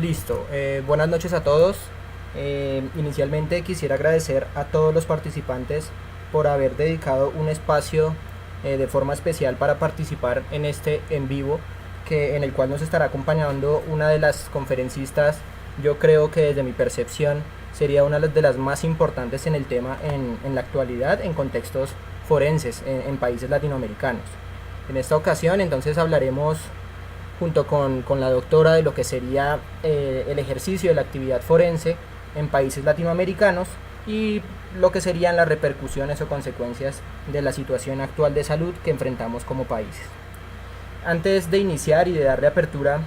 Listo. Buenas noches a todos. Inicialmente quisiera agradecer a todos los participantes por haber dedicado un espacio de forma especial para participar en este en vivo, en el cual nos estará acompañando una de las conferencistas. Yo creo que desde mi percepción sería una de las más importantes en el tema en la actualidad en contextos forenses en países latinoamericanos. En esta ocasión entonces hablaremos junto con la doctora de lo que sería el ejercicio de la actividad forense en países latinoamericanos y lo que serían las repercusiones o consecuencias de la situación actual de salud que enfrentamos como países. Antes de iniciar y de darle apertura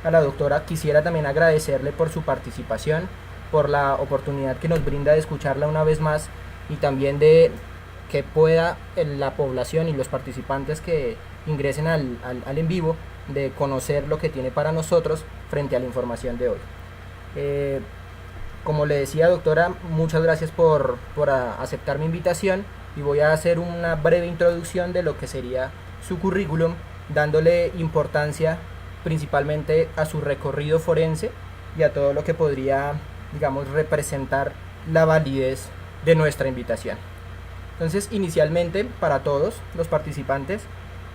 a la doctora, quisiera también agradecerle por su participación, por la oportunidad que nos brinda de escucharla una vez más y también de que pueda la población y los participantes que ingresen al en vivo de conocer lo que tiene para nosotros frente a la información de hoy. Eh, Como le decía, doctora, muchas gracias por aceptar mi invitación y voy a hacer una breve introducción de lo que sería su currículum, dándole importancia principalmente a su recorrido forense y a todo lo que podría, digamos, representar la validez de nuestra invitación. Entonces, inicialmente, para todos los participantes,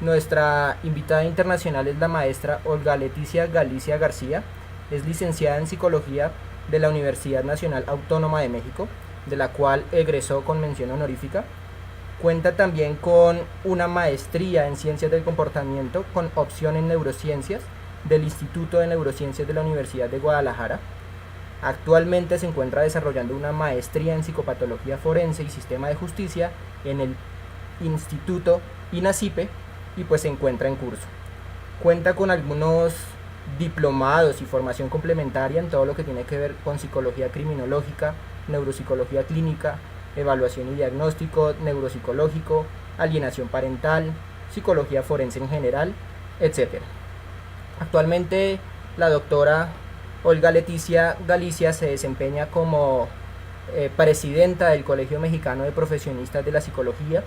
nuestra invitada internacional es la maestra Olga Leticia Galicia García. Es licenciada en Psicología de la Universidad Nacional Autónoma de México, de la cual egresó con mención honorífica. Cuenta también con una maestría en Ciencias del Comportamiento con opción en Neurociencias del Instituto de Neurociencias de la Universidad de Guadalajara. Actualmente se encuentra desarrollando una maestría en psicopatología forense y sistema de justicia en el Instituto INACIPE y pues se encuentra en curso. Cuenta con algunos diplomados y formación complementaria en todo lo que tiene que ver con psicología criminológica, neuropsicología clínica, evaluación y diagnóstico neuropsicológico, alienación parental, psicología forense en general, etcétera. Actualmente la doctora Olga Leticia Galicia se desempeña como presidenta del Colegio Mexicano de Profesionistas de la Psicología,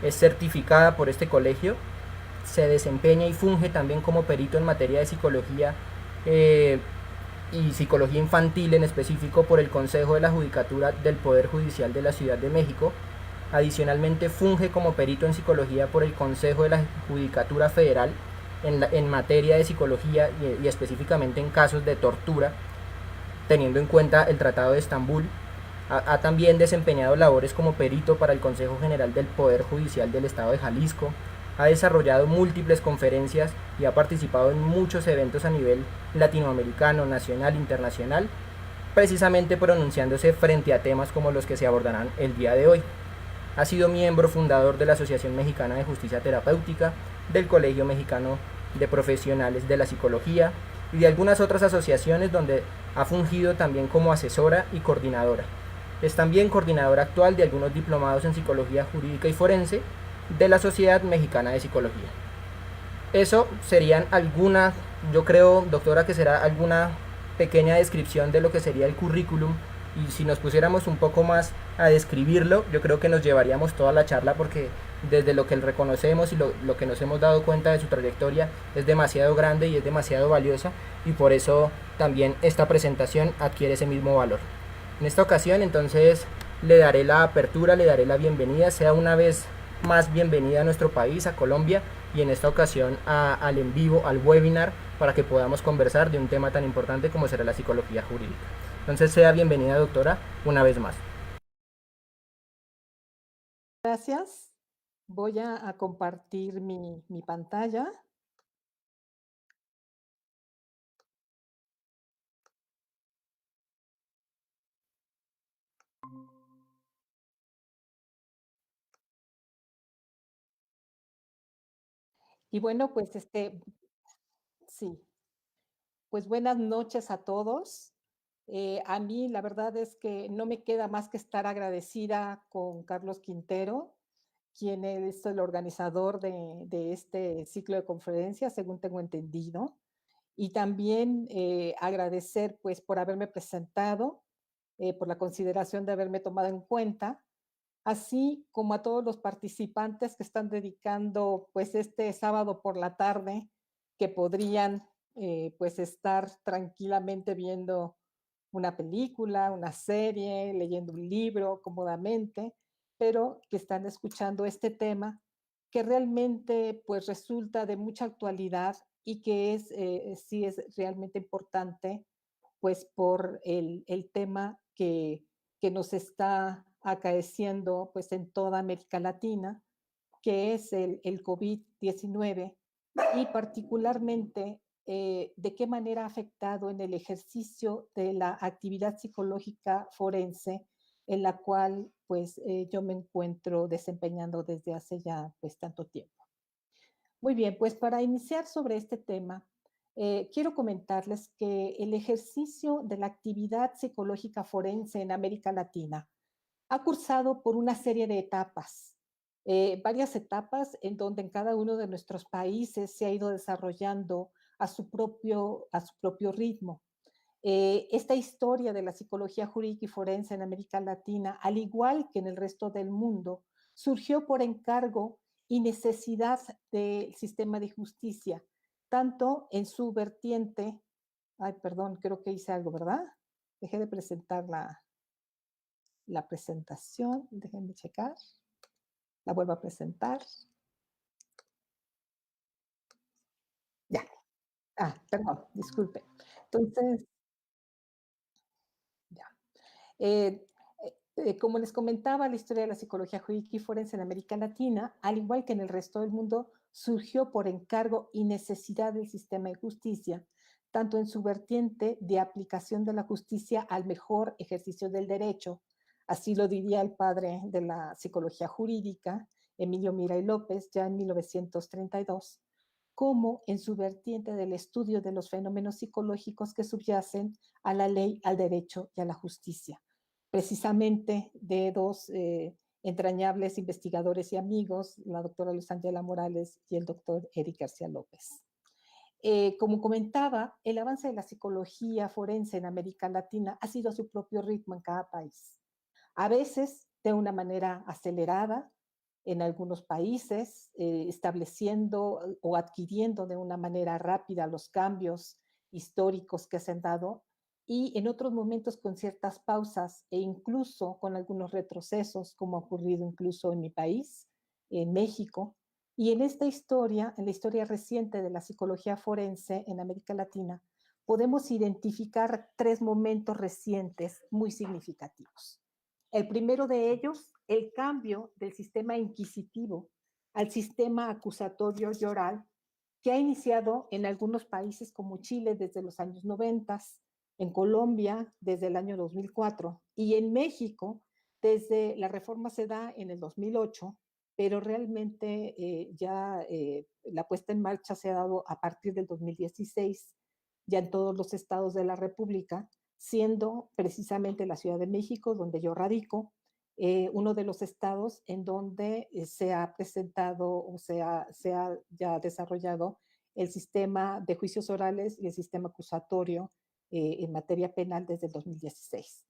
es certificada por este colegio, se desempeña y funge también como perito en materia de psicología eh, y psicología infantil en específico por el Consejo de la Judicatura del Poder Judicial de la Ciudad de México. Adicionalmente funge como perito en psicología por el Consejo de la Judicatura Federal en materia de psicología y específicamente en casos de tortura, teniendo en cuenta el Tratado de Estambul. Ha también desempeñado labores como perito para el Consejo General del Poder Judicial del Estado de Jalisco. Ha desarrollado múltiples conferencias y ha participado en muchos eventos a nivel latinoamericano, nacional e internacional, precisamente pronunciándose frente a temas como los que se abordarán el día de hoy. Ha sido miembro fundador de la Asociación Mexicana de Justicia Terapéutica, del Colegio Mexicano de Profesionales de la Psicología y de algunas otras asociaciones donde ha fungido también como asesora y coordinadora. Es también coordinadora actual de algunos diplomados en Psicología Jurídica y Forense de la Sociedad Mexicana de Psicología. Eso serían algunas, yo creo, doctora, que será alguna pequeña descripción de lo que sería el currículum y si nos pusiéramos un poco más a describirlo, yo creo que nos llevaríamos toda la charla porque desde lo que reconocemos y lo que nos hemos dado cuenta de su trayectoria es demasiado grande y es demasiado valiosa y por eso también esta presentación adquiere ese mismo valor. En esta ocasión entonces le daré la apertura, le daré la bienvenida, sea una vez más bienvenida a nuestro país, a Colombia y en esta ocasión al en vivo, al webinar para que podamos conversar de un tema tan importante como será la psicología jurídica. Entonces sea bienvenida doctora una vez más. Gracias. Voy a compartir mi pantalla. Y bueno, pues sí, pues buenas noches a todos. A mí la verdad es que no me queda más que estar agradecida con Carlos Quintero, quien es el organizador de este ciclo de conferencias, según tengo entendido. Y también agradecer pues por haberme presentado, por la consideración de haberme tomado en cuenta, así como a todos los participantes que están dedicando pues este sábado por la tarde, que podrían pues estar tranquilamente viendo una película, una serie, leyendo un libro cómodamente, pero que están escuchando este tema que realmente pues resulta de mucha actualidad y que es, sí es realmente importante pues por el tema que nos está acaeciendo pues en toda América Latina, que es el COVID-19 y particularmente de qué manera ha afectado en el ejercicio de la actividad psicológica forense en la cual pues yo me encuentro desempeñando desde hace ya pues tanto tiempo. Muy bien, pues para iniciar sobre este tema, quiero comentarles que el ejercicio de la actividad psicológica forense en América Latina ha cursado por una serie de etapas, varias etapas en donde en cada uno de nuestros países se ha ido desarrollando a su propio ritmo. Esta historia de la psicología jurídica y forense en América Latina, al igual que en el resto del mundo, surgió por encargo y necesidad del sistema de justicia, tanto en su vertiente, ay, perdón, creo que hice algo, ¿verdad? Dejé de presentar la presentación, déjenme checar, la vuelvo a presentar, ya, perdón, disculpe. Entonces, ya. Eh, como les comentaba, la historia de la psicología jurídica y forense en América Latina, al igual que en el resto del mundo, surgió por encargo y necesidad del sistema de justicia, tanto en su vertiente de aplicación de la justicia al mejor ejercicio del derecho, así lo diría el padre de la psicología jurídica, Emilio Miray López, ya en 1932, como en su vertiente del estudio de los fenómenos psicológicos que subyacen a la ley, al derecho y a la justicia, precisamente de dos entrañables investigadores y amigos, la doctora Luz Ángela Morales y el doctor Eric García López. Como comentaba, el avance de la psicología forense en América Latina ha sido a su propio ritmo en cada país, a veces de una manera acelerada, en algunos países, estableciendo o adquiriendo de una manera rápida los cambios históricos que se han dado y en otros momentos con ciertas pausas e incluso con algunos retrocesos, como ha ocurrido incluso en mi país, en México. Y en esta historia, en la historia reciente de la psicología forense en América Latina, podemos identificar tres momentos recientes muy significativos. El primero de ellos, el cambio del sistema inquisitivo al sistema acusatorio y oral, que ha iniciado en algunos países como Chile desde los años 90, en Colombia desde el año 2004 y en México desde la reforma se da en el 2008, pero realmente la puesta en marcha se ha dado a partir del 2016, ya en todos los estados de la República, siendo precisamente la Ciudad de México, donde yo radico, uno de los estados en donde se ha presentado o se ha ya desarrollado el sistema de juicios orales y el sistema acusatorio en materia penal desde el 2016.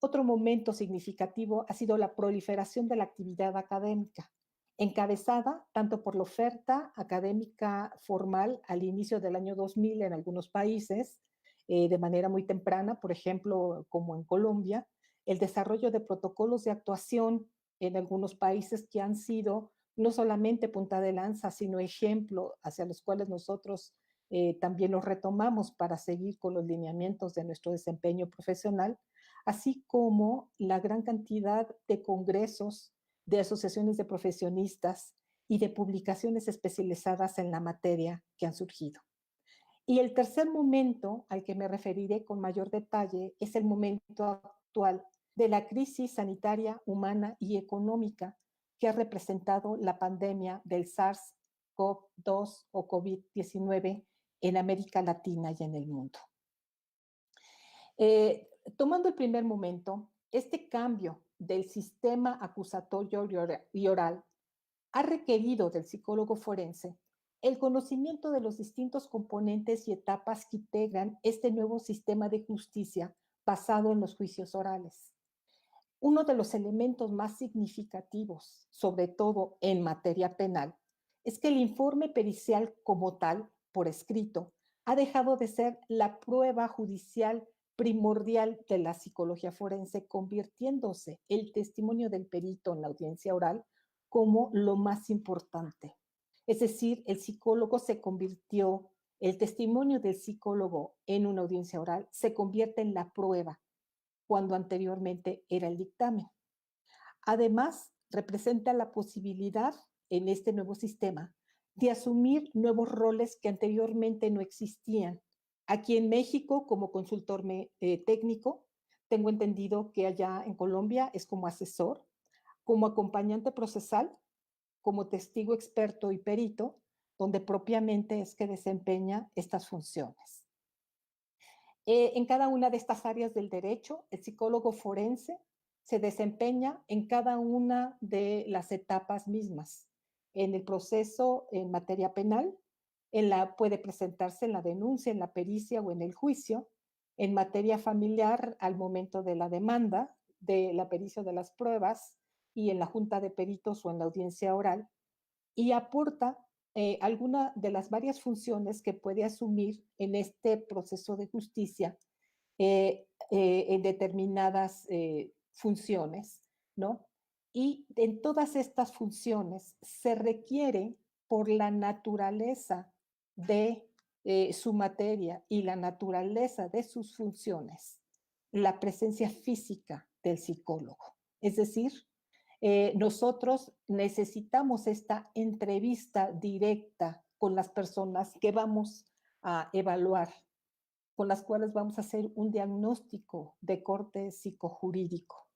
Otro momento significativo ha sido la proliferación de la actividad académica, encabezada tanto por la oferta académica formal al inicio del año 2000 en algunos países, de manera muy temprana, por ejemplo, como en Colombia, el desarrollo de protocolos de actuación en algunos países que han sido no solamente punta de lanza, sino ejemplo hacia los cuales nosotros también los retomamos para seguir con los lineamientos de nuestro desempeño profesional, así como la gran cantidad de congresos, de asociaciones de profesionistas y de publicaciones especializadas en la materia que han surgido. Y el tercer momento al que me referiré con mayor detalle es el momento actual de la crisis sanitaria, humana y económica que ha representado la pandemia del SARS-CoV-2 o COVID-19 en América Latina y en el mundo. Tomando el primer momento, este cambio del sistema acusatorio y oral ha requerido del psicólogo forense el conocimiento de los distintos componentes y etapas que integran este nuevo sistema de justicia basado en los juicios orales. Uno de los elementos más significativos, sobre todo en materia penal, es que el informe pericial como tal, por escrito, ha dejado de ser la prueba judicial primordial de la psicología forense, convirtiéndose el testimonio del perito en la audiencia oral como lo más importante. Es decir, el testimonio del psicólogo en una audiencia oral se convierte en la prueba, cuando anteriormente era el dictamen. Además, representa la posibilidad en este nuevo sistema de asumir nuevos roles que anteriormente no existían. Aquí en México, como consultor técnico, tengo entendido que allá en Colombia es como asesor, como acompañante procesal, como testigo experto y perito, donde propiamente es que desempeña estas funciones. En cada una de estas áreas del derecho, el psicólogo forense se desempeña en cada una de las etapas mismas. En el proceso en materia penal, puede presentarse en la denuncia, en la pericia o en el juicio. En materia familiar, al momento de la demanda, de la pericia de las pruebas y en la junta de peritos o en la audiencia oral, y aporta alguna de las varias funciones que puede asumir en este proceso de justicia en determinadas funciones, ¿no? Y en todas estas funciones se requiere por la naturaleza de su materia y la naturaleza de sus funciones, la presencia física del psicólogo. Es decir, nosotros necesitamos esta entrevista directa con las personas que vamos a evaluar, con las cuales vamos a hacer un diagnóstico de corte psicojurídico.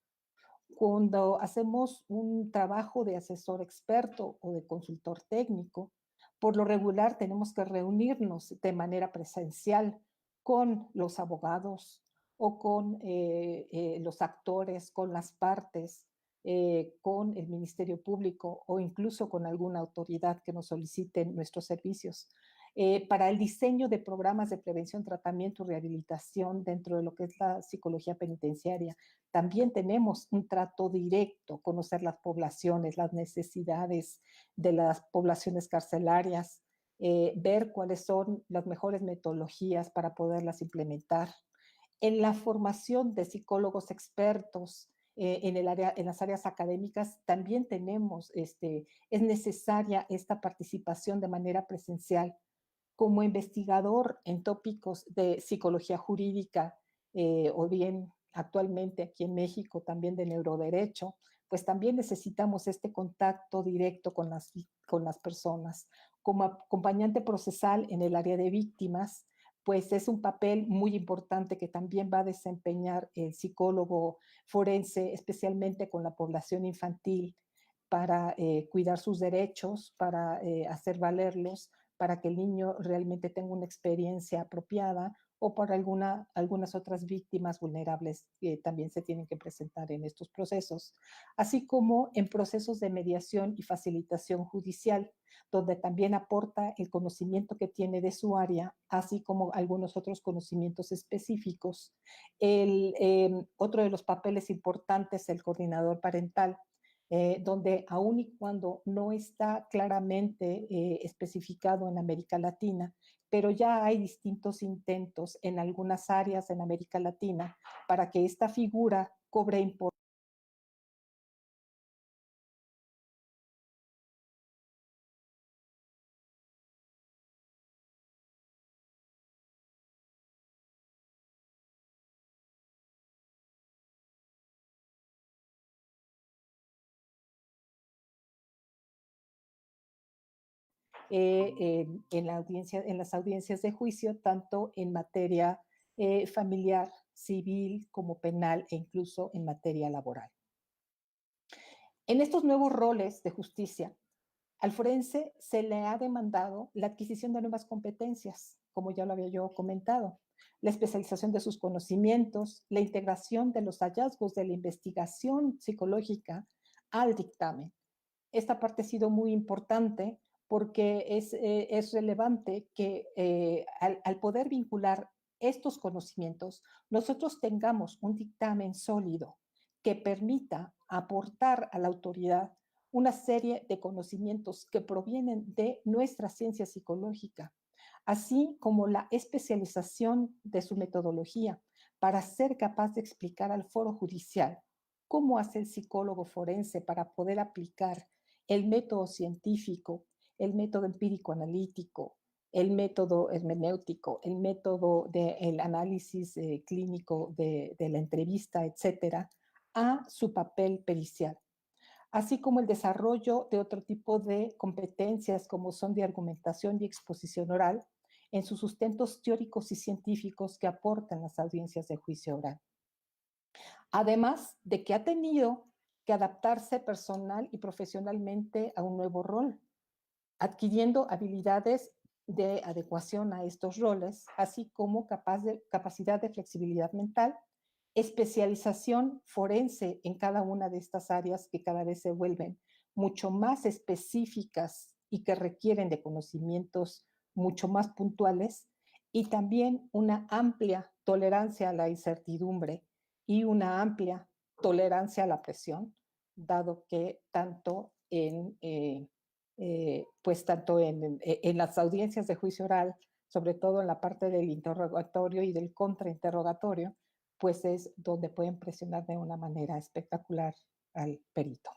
Cuando hacemos un trabajo de asesor experto o de consultor técnico, por lo regular tenemos que reunirnos de manera presencial con los abogados o con los actores, con las partes, con el Ministerio Público o incluso con alguna autoridad que nos solicite nuestros servicios. Para el diseño de programas de prevención, tratamiento y rehabilitación dentro de lo que es la psicología penitenciaria, también tenemos un trato directo, conocer las poblaciones, las necesidades de las poblaciones carcelarias, ver cuáles son las mejores metodologías para poderlas implementar. En la formación de psicólogos expertos en las áreas académicas también es necesaria esta participación de manera presencial. Como investigador en tópicos de psicología jurídica o bien actualmente aquí en México también de neuroderecho, pues también necesitamos este contacto directo con las personas. Como acompañante procesal en el área de víctimas, pues es un papel muy importante que también va a desempeñar el psicólogo forense, especialmente con la población infantil, para cuidar sus derechos, para hacer valerlos, para que el niño realmente tenga una experiencia apropiada o para algunas otras víctimas vulnerables que también se tienen que presentar en estos procesos, así como en procesos de mediación y facilitación judicial, donde también aporta el conocimiento que tiene de su área, así como algunos otros conocimientos específicos. Otro de los papeles importantes, el coordinador parental, donde aun y cuando no está claramente especificado en América Latina, pero ya hay distintos intentos en algunas áreas en América Latina para que esta figura cobre importancia. En las audiencias de juicio, tanto en materia familiar, civil, como penal e incluso en materia laboral. En estos nuevos roles de justicia, al forense se le ha demandado la adquisición de nuevas competencias, como ya lo había yo comentado, la especialización de sus conocimientos, la integración de los hallazgos de la investigación psicológica al dictamen. Esta parte ha sido muy importante porque es relevante que al poder vincular estos conocimientos, nosotros tengamos un dictamen sólido que permita aportar a la autoridad una serie de conocimientos que provienen de nuestra ciencia psicológica, así como la especialización de su metodología para ser capaz de explicar al foro judicial cómo hace el psicólogo forense para poder aplicar el método científico, el método empírico analítico, el método hermenéutico, el método del análisis clínico de la entrevista, etcétera, a su papel pericial, así como el desarrollo de otro tipo de competencias como son de argumentación y exposición oral en sus sustentos teóricos y científicos que aportan las audiencias de juicio oral. Además de que ha tenido que adaptarse personal y profesionalmente a un nuevo rol, adquiriendo habilidades de adecuación a estos roles, así como capacidad de flexibilidad mental, especialización forense en cada una de estas áreas que cada vez se vuelven mucho más específicas y que requieren de conocimientos mucho más puntuales, y también una amplia tolerancia a la incertidumbre y una amplia tolerancia a la presión, dado que pues tanto en las audiencias de juicio oral, sobre todo en la parte del interrogatorio y del contrainterrogatorio, pues es donde pueden presionar de una manera espectacular al perito.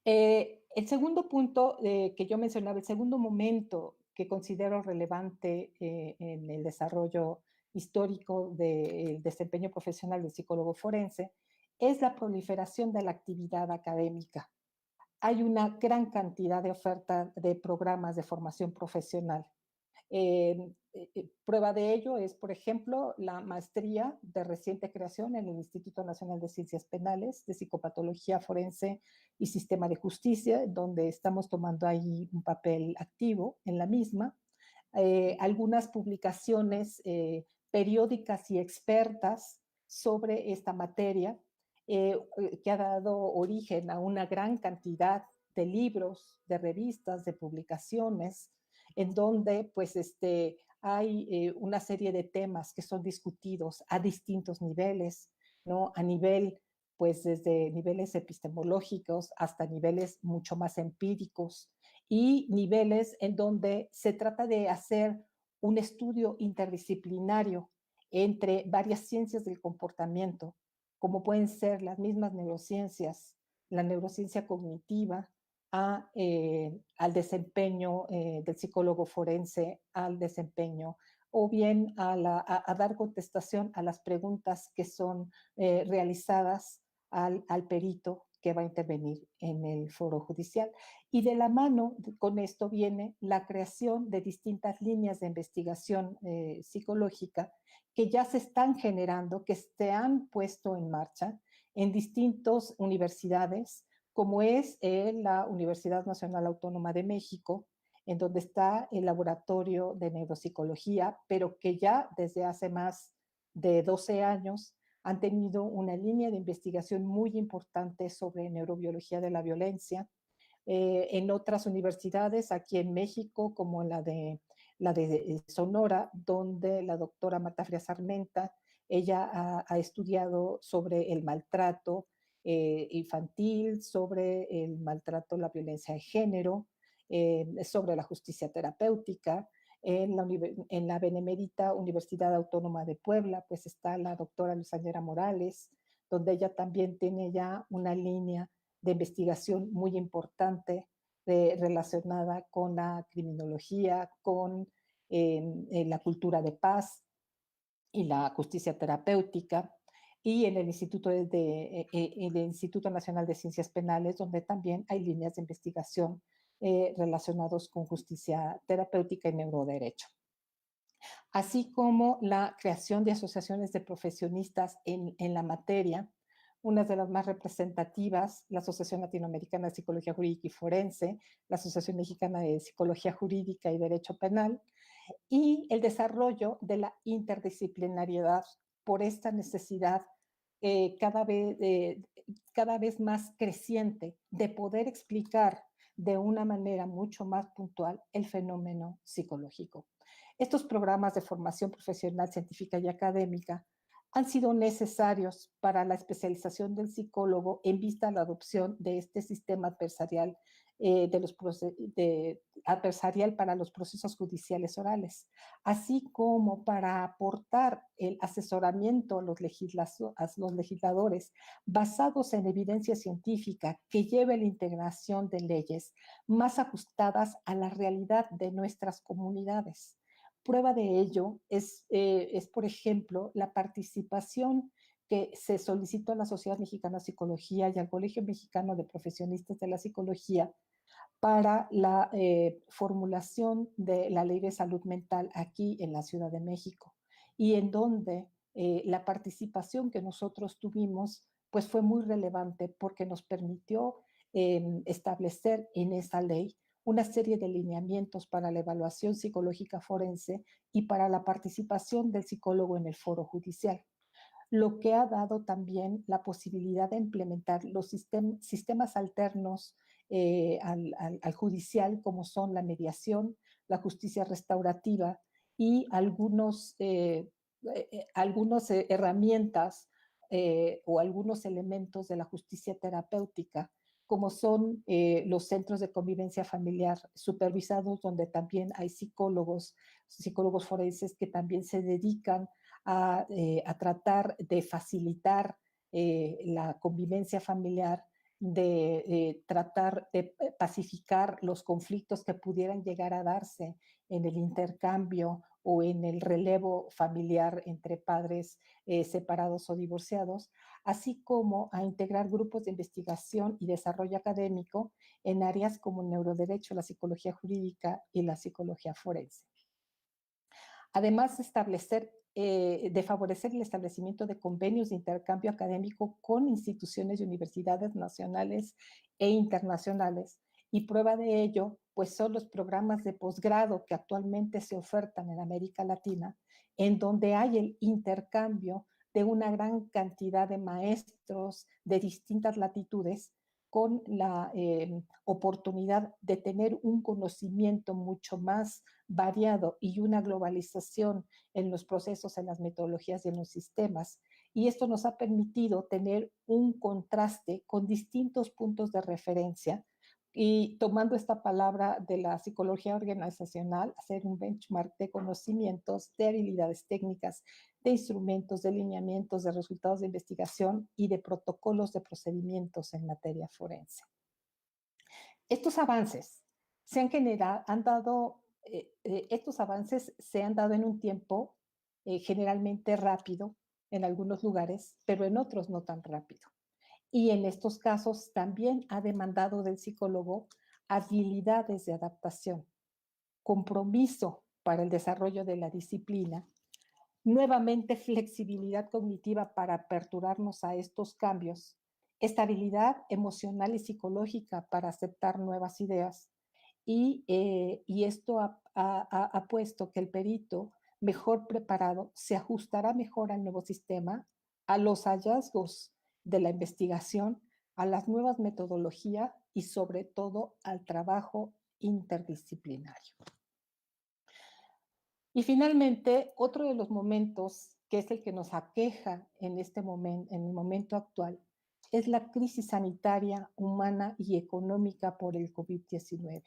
El segundo punto que yo mencionaba, el segundo momento que considero relevante en el desarrollo histórico del desempeño profesional del psicólogo forense, es la proliferación de la actividad académica. Hay una gran cantidad de oferta de programas de formación profesional. Prueba de ello es, por ejemplo, la maestría de reciente creación en el Instituto Nacional de Ciencias Penales, de Psicopatología Forense y Sistema de Justicia, donde estamos tomando ahí un papel activo en la misma. Algunas publicaciones periódicas y expertas sobre esta materia, que ha dado origen a una gran cantidad de libros, de revistas, de publicaciones, en donde pues hay una serie de temas que son discutidos a distintos niveles, ¿no? A nivel, pues desde niveles epistemológicos hasta niveles mucho más empíricos y niveles en donde se trata de hacer un estudio interdisciplinario entre varias ciencias del comportamiento, como pueden ser las mismas neurociencias, la neurociencia cognitiva, al desempeño del psicólogo forense, al desempeño, o bien a dar contestación a las preguntas que son realizadas al perito que va a intervenir en el foro judicial. Y de la mano con esto viene la creación de distintas líneas de investigación psicológica que ya se están generando, que se han puesto en marcha en distintas universidades, como es la Universidad Nacional Autónoma de México, en donde está el laboratorio de neuropsicología, pero que ya desde hace más de 12 años han tenido una línea de investigación muy importante sobre neurobiología de la violencia. En otras universidades, aquí en México, como la de Sonora, donde la doctora Marta Frías Armenta, ella ha estudiado sobre el maltrato infantil, sobre el maltrato, la violencia de género, sobre la justicia terapéutica. En la Benemérita Universidad Autónoma de Puebla, pues está la doctora Luzañera Morales, donde ella también tiene ya una línea de investigación muy importante relacionada con la criminología, con la cultura de paz y la justicia terapéutica, y en el el Instituto Nacional de Ciencias Penales, donde también hay líneas de investigación relacionados con justicia terapéutica y neuroderecho, así como la creación de asociaciones de profesionistas en la materia. Una de las más representativas, la Asociación Latinoamericana de Psicología Jurídica y Forense, la Asociación Mexicana de Psicología Jurídica y Derecho Penal, y el desarrollo de la interdisciplinariedad por esta necesidad eh, cada, vez, eh, cada vez más creciente de poder explicar de una manera mucho más puntual el fenómeno psicológico. Estos programas de formación profesional, científica y académica han sido necesarios para la especialización del psicólogo en vista a la adopción de este sistema adversarial adversarial para los procesos judiciales orales, así como para aportar el asesoramiento a los legisladores basados en evidencia científica que lleve la integración de leyes más ajustadas a la realidad de nuestras comunidades. Prueba de ello es, por ejemplo, la participación que se solicitó a la Sociedad Mexicana de Psicología y al Colegio Mexicano de Profesionistas de la Psicología para la formulación de la Ley de Salud Mental aquí en la Ciudad de México, y en donde la participación que nosotros tuvimos pues fue muy relevante porque nos permitió establecer en esa ley una serie de lineamientos para la evaluación psicológica forense y para la participación del psicólogo en el foro judicial, lo que ha dado también la posibilidad de implementar los sistemas alternos al judicial, como son la mediación, la justicia restaurativa y algunas herramientas o algunos elementos de la justicia terapéutica, como son los centros de convivencia familiar supervisados, donde también hay psicólogos forenses que también se dedican a tratar de facilitar la convivencia familiar, de tratar de pacificar los conflictos que pudieran llegar a darse en el intercambio o en el relevo familiar entre padres separados o divorciados, así como a integrar grupos de investigación y desarrollo académico en áreas como el neuroderecho, la psicología jurídica y la psicología forense. Además de favorecer el establecimiento de convenios de intercambio académico con instituciones y universidades nacionales e internacionales. Y prueba de ello, pues son los programas de posgrado que actualmente se ofertan en América Latina, en donde hay el intercambio de una gran cantidad de maestros de distintas latitudes con la oportunidad de tener un conocimiento mucho más variado y una globalización en los procesos, en las metodologías y en los sistemas. Y esto nos ha permitido tener un contraste con distintos puntos de referencia y, tomando esta palabra de la psicología organizacional, hacer un benchmark de conocimientos, de habilidades técnicas, de instrumentos, de lineamientos, de resultados de investigación y de protocolos de procedimientos en materia forense. Estos avances se han generado, han dado, estos avances se han dado en un tiempo generalmente rápido en algunos lugares, pero en otros no tan rápido. Y en estos casos también ha demandado del psicólogo habilidades de adaptación, compromiso para el desarrollo de la disciplina, nuevamente flexibilidad cognitiva para aperturarnos a estos cambios, estabilidad emocional y psicológica para aceptar nuevas ideas. Y esto ha puesto que el perito mejor preparado se ajustará mejor al nuevo sistema, a los hallazgos de la investigación, a las nuevas metodologías y sobre todo al trabajo interdisciplinario. Y finalmente, otro de los momentos, que es el que nos aqueja en en el momento actual, es la crisis sanitaria, humana y económica por el COVID-19.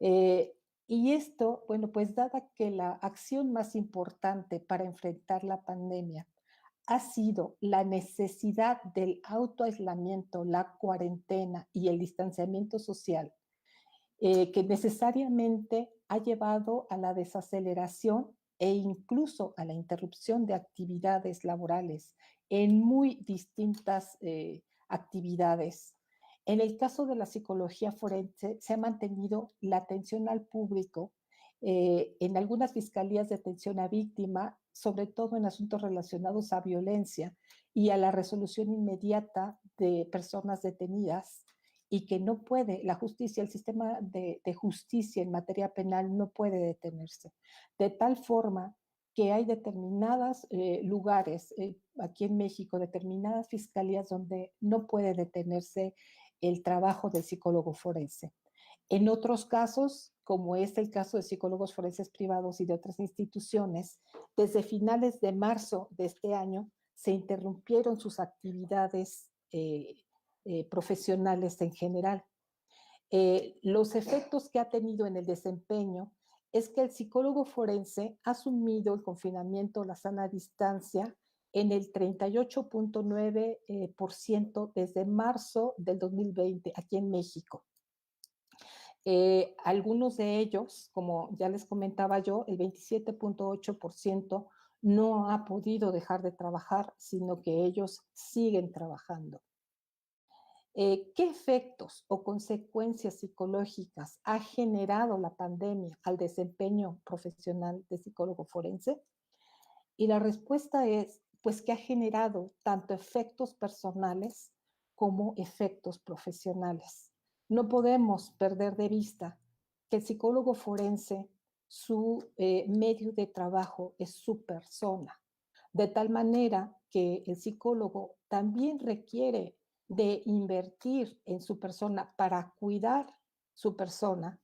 Eh, y esto, bueno, pues dada que la acción más importante para enfrentar la pandemia ha sido la necesidad del autoaislamiento, la cuarentena y el distanciamiento social, que necesariamente ha llevado a la desaceleración e incluso a la interrupción de actividades laborales en muy distintas actividades. En el caso de la psicología forense, se ha mantenido la atención al público en algunas fiscalías de atención a víctima, sobre todo en asuntos relacionados a violencia y a la resolución inmediata de personas detenidas, y que no puede, la justicia, el sistema de justicia en materia penal no puede detenerse. De tal forma que hay determinados lugares aquí en México, determinadas fiscalías donde no puede detenerse el trabajo del psicólogo forense. En otros casos, como es el caso de psicólogos forenses privados y de otras instituciones, desde finales de marzo de este año se interrumpieron sus actividades profesionales en general. Los efectos que ha tenido en el desempeño es que el psicólogo forense ha asumido el confinamiento, la sana distancia, en el 38.9% desde marzo del 2020 aquí en México. Algunos de ellos, como ya les comentaba yo, el 27.8% no ha podido dejar de trabajar, sino que ellos siguen trabajando. ¿Qué efectos o consecuencias psicológicas ha generado la pandemia al desempeño profesional de psicólogo forense? Y la respuesta es, pues que ha generado tanto efectos personales como efectos profesionales. No podemos perder de vista que el psicólogo forense, su medio de trabajo es su persona, de tal manera que el psicólogo también requiere de invertir en su persona para cuidar su persona,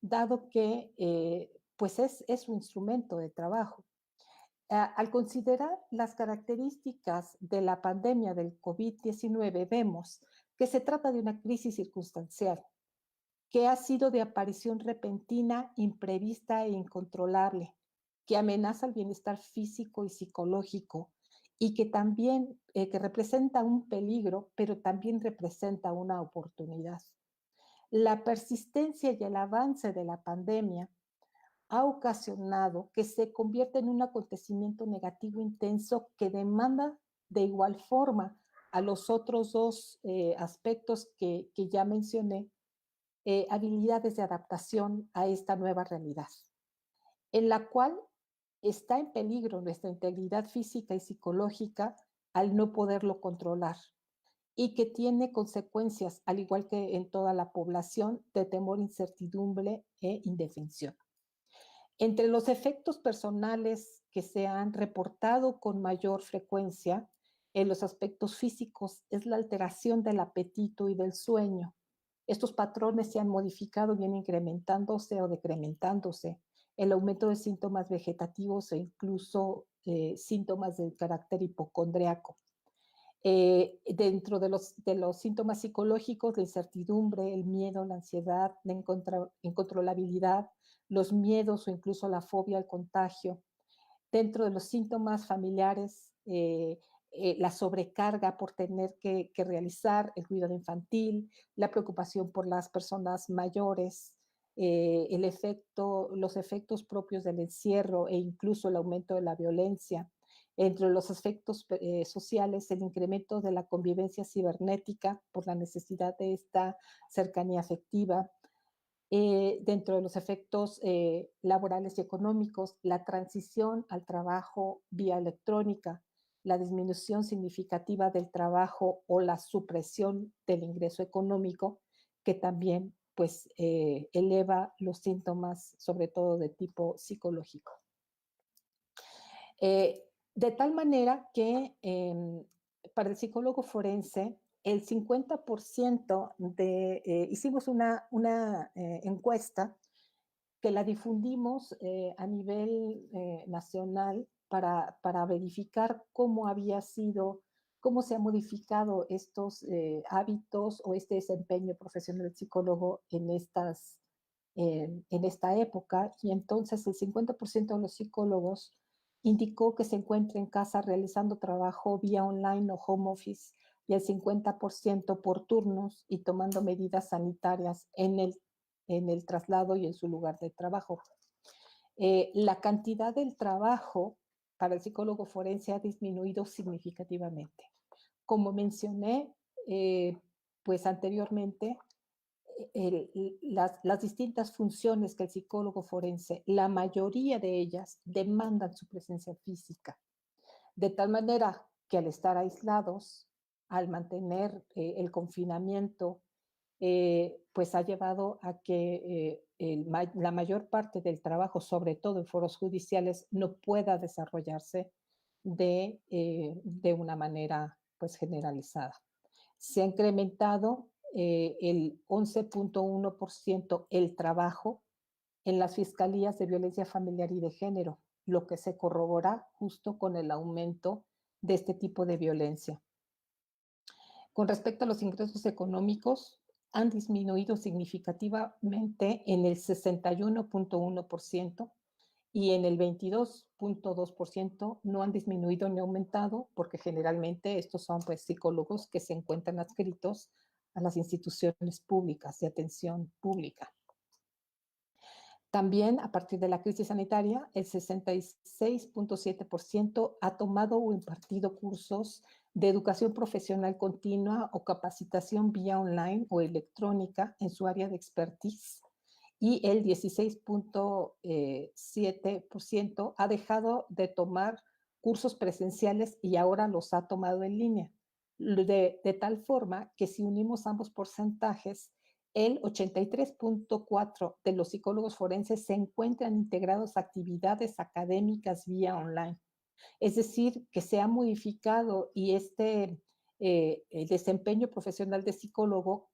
dado que pues es su instrumento de trabajo. Al considerar las características de la pandemia del COVID-19, vemos que se trata de una crisis circunstancial, que ha sido de aparición repentina, imprevista e incontrolable, que amenaza el bienestar físico y psicológico y que también que representa un peligro, pero también representa una oportunidad. La persistencia y el avance de la pandemia ha ocasionado que se convierta en un acontecimiento negativo intenso que demanda de igual forma a los otros dos aspectos que ya mencioné, habilidades de adaptación a esta nueva realidad, en la cual está en peligro nuestra integridad física y psicológica al no poderlo controlar y que tiene consecuencias, al igual que en toda la población, de temor, incertidumbre e indefensión. Entre los efectos personales que se han reportado con mayor frecuencia en los aspectos físicos es la alteración del apetito y del sueño. Estos patrones se han modificado, vienen incrementándose o decrementándose. El aumento de síntomas vegetativos e incluso síntomas de carácter hipocondriaco. Dentro de los síntomas psicológicos, la incertidumbre, el miedo, la ansiedad, la incontrolabilidad, los miedos o incluso la fobia al contagio. Dentro de los síntomas familiares, la sobrecarga por tener que realizar el cuidado infantil, la preocupación por las personas mayores, los efectos propios del encierro e incluso el aumento de la violencia. Entre los aspectos sociales, el incremento de la convivencia cibernética por la necesidad de esta cercanía afectiva, dentro de los efectos laborales y económicos, la transición al trabajo vía electrónica, la disminución significativa del trabajo o la supresión del ingreso económico, que también pues eleva los síntomas, sobre todo de tipo psicológico. De tal manera que para el psicólogo forense, el 50% hicimos una encuesta que la difundimos a nivel nacional para verificar cómo había sido, cómo se han modificado estos hábitos o este desempeño profesional del psicólogo en esta época. Y entonces el 50% de los psicólogos indicó que se encuentra en casa realizando trabajo vía online o home office y el 50% por turnos y tomando medidas sanitarias en el traslado y en su lugar de trabajo. La cantidad del trabajo para el psicólogo forense ha disminuido significativamente. Como mencioné, pues anteriormente, las distintas funciones que el psicólogo forense, la mayoría de ellas demandan su presencia física, de tal manera que al estar aislados, al mantener el confinamiento, pues ha llevado a que la mayor parte del trabajo, sobre todo en foros judiciales, no pueda desarrollarse de una manera pues generalizada. Se ha incrementado el 11.1% el trabajo en las fiscalías de violencia familiar y de género, lo que se corrobora justo con el aumento de este tipo de violencia. Con respecto a los ingresos económicos, han disminuido significativamente en el 61.1% y en el 22.2% no han disminuido ni aumentado, porque generalmente estos son pues psicólogos que se encuentran adscritos a las instituciones públicas de atención pública. También, a partir de la crisis sanitaria, el 66.7% ha tomado o impartido cursos de educación profesional continua o capacitación vía online o electrónica en su área de expertise, y el 16.7% ha dejado de tomar cursos presenciales y ahora los ha tomado en línea. De tal forma que si unimos ambos porcentajes, el 83.4% de los psicólogos forenses se encuentran integrados a actividades académicas vía online. Es decir, que se ha modificado y el desempeño profesional de psicólogo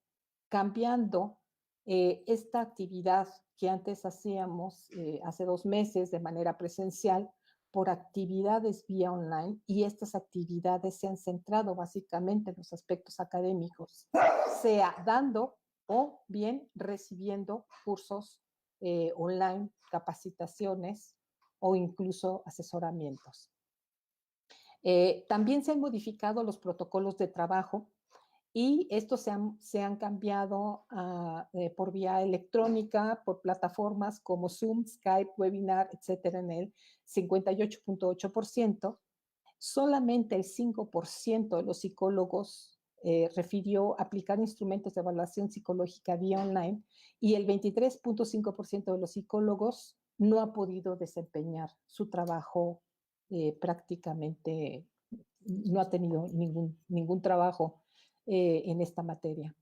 cambiando esta actividad que antes hacíamos hace 2 meses de manera presencial por actividades vía online, y estas actividades se han centrado básicamente en los aspectos académicos, sea dando o bien recibiendo cursos online, capacitaciones o incluso asesoramientos. También se han modificado los protocolos de trabajo y estos se han cambiado por vía electrónica, por plataformas como Zoom, Skype, Webinar, etcétera, en el 58.8%. Solamente el 5% de los psicólogos refirió aplicar instrumentos de evaluación psicológica vía online, y el 23.5% de los psicólogos no ha podido desempeñar su trabajo prácticamente, no ha tenido ningún trabajo en esta materia.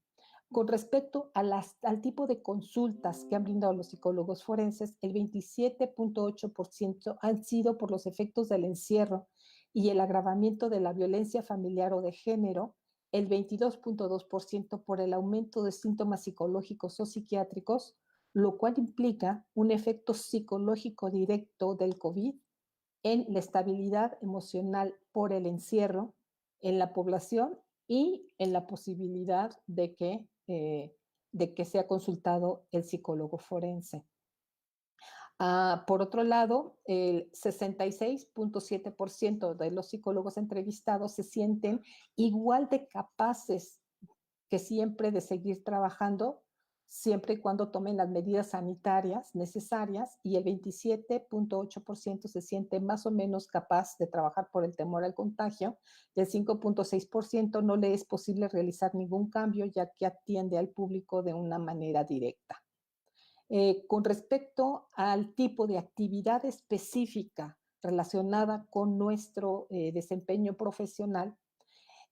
Con respecto al tipo de consultas que han brindado los psicólogos forenses, el 27.8% han sido por los efectos del encierro y el agravamiento de la violencia familiar o de género, el 22.2% por el aumento de síntomas psicológicos o psiquiátricos, lo cual implica un efecto psicológico directo del COVID en la estabilidad emocional por el encierro en la población y en la posibilidad de que sea consultado el psicólogo forense. Por otro lado, el 66.7% de los psicólogos entrevistados se sienten igual de capaces que siempre de seguir trabajando, siempre y cuando tomen las medidas sanitarias necesarias, y el 27.8% se siente más o menos capaz de trabajar por el temor al contagio, y el 5.6% no le es posible realizar ningún cambio, ya que atiende al público de una manera directa. Con respecto al tipo de actividad específica relacionada con nuestro desempeño profesional,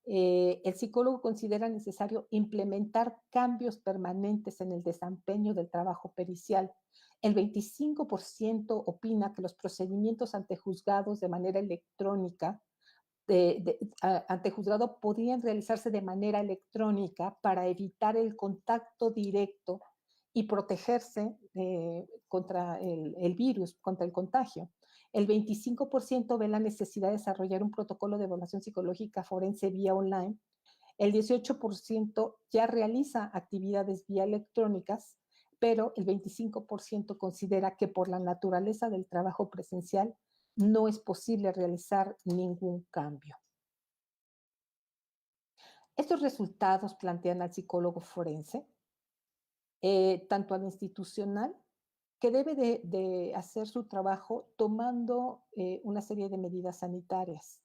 el psicólogo considera necesario implementar cambios permanentes en el desempeño del trabajo pericial. El 25% opina que los procedimientos ante juzgados de manera electrónica, ante juzgado, podrían realizarse de manera electrónica para evitar el contacto directo y protegerse contra el virus, contra el contagio. El 25% ve la necesidad de desarrollar un protocolo de evaluación psicológica forense vía online. El 18% ya realiza actividades vía electrónicas, pero el 25% considera que por la naturaleza del trabajo presencial no es posible realizar ningún cambio. Estos resultados plantean al psicólogo forense, tanto al institucional, que debe de hacer su trabajo tomando una serie de medidas sanitarias,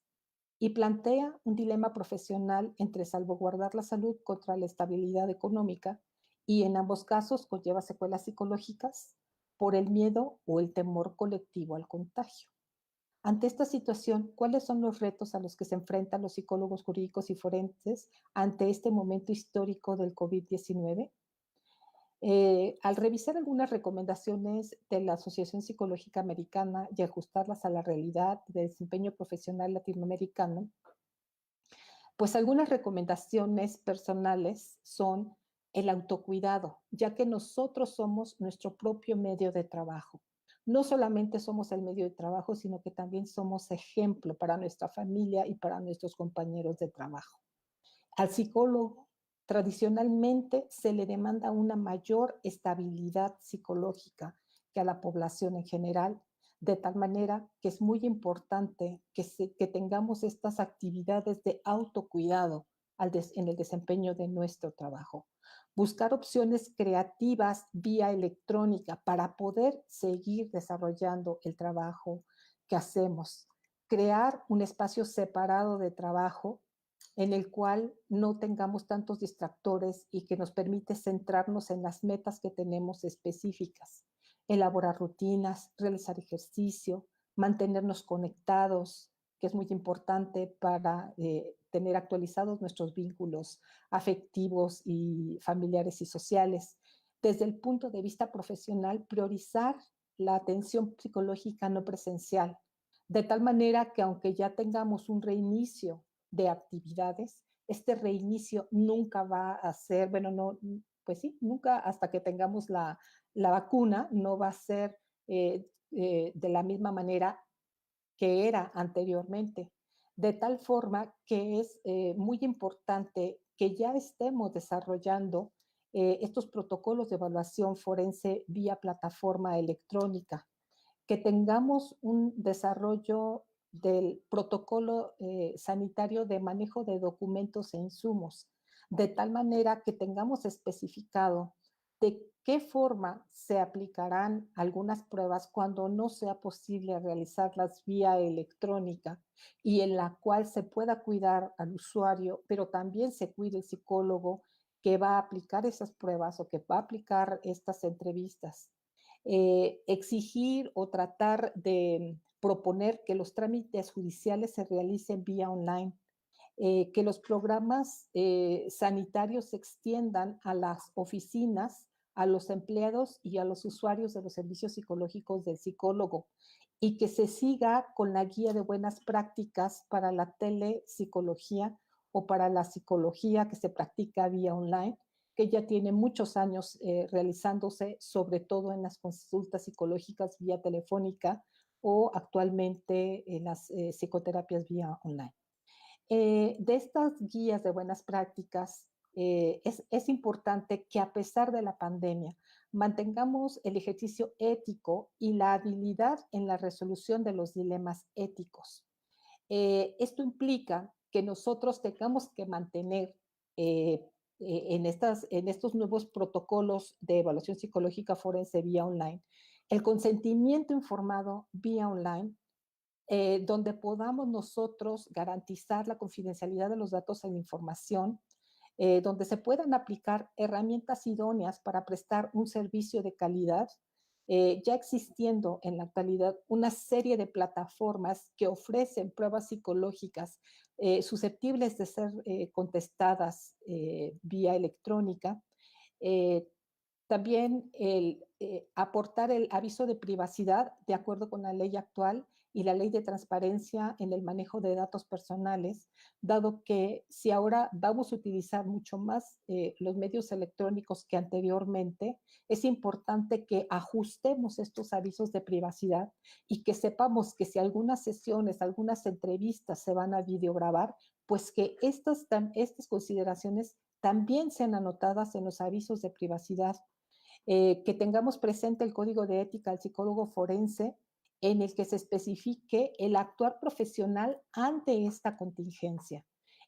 y plantea un dilema profesional entre salvaguardar la salud contra la estabilidad económica, y en ambos casos conlleva secuelas psicológicas por el miedo o el temor colectivo al contagio. Ante esta situación, ¿cuáles son los retos a los que se enfrentan los psicólogos jurídicos y forenses ante este momento histórico del COVID-19? Al revisar algunas recomendaciones de la Asociación Psicológica Americana y ajustarlas a la realidad de desempeño profesional latinoamericano, pues algunas recomendaciones personales son el autocuidado, ya que nosotros somos nuestro propio medio de trabajo. No solamente somos el medio de trabajo, sino que también somos ejemplo para nuestra familia y para nuestros compañeros de trabajo. Al psicólogo Tradicionalmente se le demanda una mayor estabilidad psicológica que a la población en general, de tal manera que es muy importante que tengamos estas actividades de autocuidado en el desempeño de nuestro trabajo. Buscar opciones creativas vía electrónica para poder seguir desarrollando el trabajo que hacemos. Crear un espacio separado de trabajo en el cual no tengamos tantos distractores y que nos permite centrarnos en las metas que tenemos específicas. Elaborar rutinas, realizar ejercicio, mantenernos conectados, que es muy importante para tener actualizados nuestros vínculos afectivos y familiares y sociales. Desde el punto de vista profesional, priorizar la atención psicológica no presencial, de tal manera que aunque ya tengamos un reinicio de actividades, este reinicio nunca va a ser, bueno, no, pues sí, nunca hasta que tengamos la vacuna, no va a ser de la misma manera que era anteriormente. De tal forma que es muy importante que ya estemos desarrollando estos protocolos de evaluación forense vía plataforma electrónica, que tengamos un desarrollo del protocolo sanitario de manejo de documentos e insumos, de tal manera que tengamos especificado de qué forma se aplicarán algunas pruebas cuando no sea posible realizarlas vía electrónica y en la cual se pueda cuidar al usuario, pero también se cuide el psicólogo que va a aplicar esas pruebas o que va a aplicar estas entrevistas. Exigir o tratar de proponer que los trámites judiciales se realicen vía online, que los programas sanitarios se extiendan a las oficinas, a los empleados y a los usuarios de los servicios psicológicos del psicólogo y que se siga con la guía de buenas prácticas para la telepsicología o para la psicología que se practica vía online, que ya tiene muchos años realizándose, sobre todo en las consultas psicológicas vía telefónica o actualmente en las psicoterapias vía online. De estas guías de buenas prácticas, es importante que a pesar de la pandemia mantengamos el ejercicio ético y la habilidad en la resolución de los dilemas éticos. Esto implica que nosotros tengamos que mantener en estos nuevos protocolos de evaluación psicológica forense vía online el consentimiento informado vía online, donde podamos nosotros garantizar la confidencialidad de los datos en la información, donde se puedan aplicar herramientas idóneas para prestar un servicio de calidad, ya existiendo en la actualidad una serie de plataformas que ofrecen pruebas psicológicas susceptibles de ser contestadas vía electrónica. Eh, También aportar el aviso de privacidad de acuerdo con la ley actual y la ley de transparencia en el manejo de datos personales, dado que si ahora vamos a utilizar mucho más los medios electrónicos que anteriormente, es importante que ajustemos estos avisos de privacidad y que sepamos que si algunas sesiones, algunas entrevistas se van a videograbar, pues que estas consideraciones también sean anotadas en los avisos de privacidad, que tengamos presente el código de ética del psicólogo forense en el que se especifique el actuar profesional ante esta contingencia,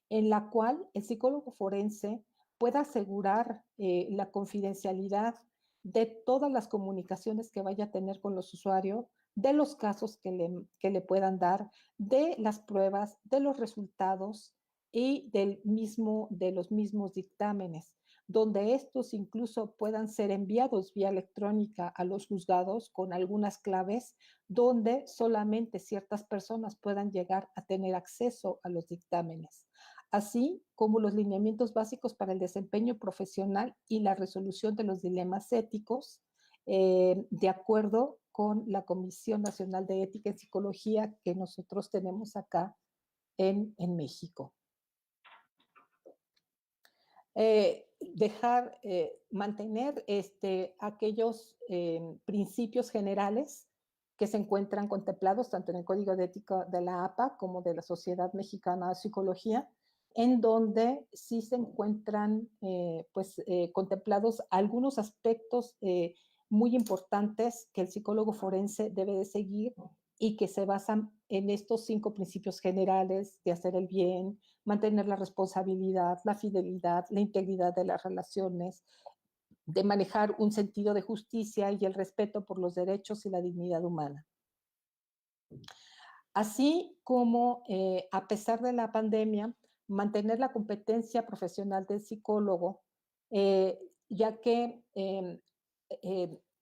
en la cual el psicólogo forense pueda asegurar la confidencialidad de todas las comunicaciones que vaya a tener con los usuarios, de los casos que le puedan dar, de las pruebas, de los resultados y de los mismos dictámenes, donde estos incluso puedan ser enviados vía electrónica a los juzgados con algunas claves, donde solamente ciertas personas puedan llegar a tener acceso a los dictámenes, así como los lineamientos básicos para el desempeño profesional y la resolución de los dilemas éticos, de acuerdo con la Comisión Nacional de Ética y Psicología que nosotros tenemos acá en México. Mantener aquellos principios generales que se encuentran contemplados tanto en el Código de Ética de la APA como de la Sociedad Mexicana de Psicología, en donde sí se encuentran contemplados algunos aspectos muy importantes que el psicólogo forense debe de seguir y que se basan en estos 5 principios generales de hacer el bien, mantener la responsabilidad, la fidelidad, la integridad de las relaciones, de manejar un sentido de justicia y el respeto por los derechos y la dignidad humana. Así como, a pesar de la pandemia, mantener la competencia profesional del psicólogo, eh, ya que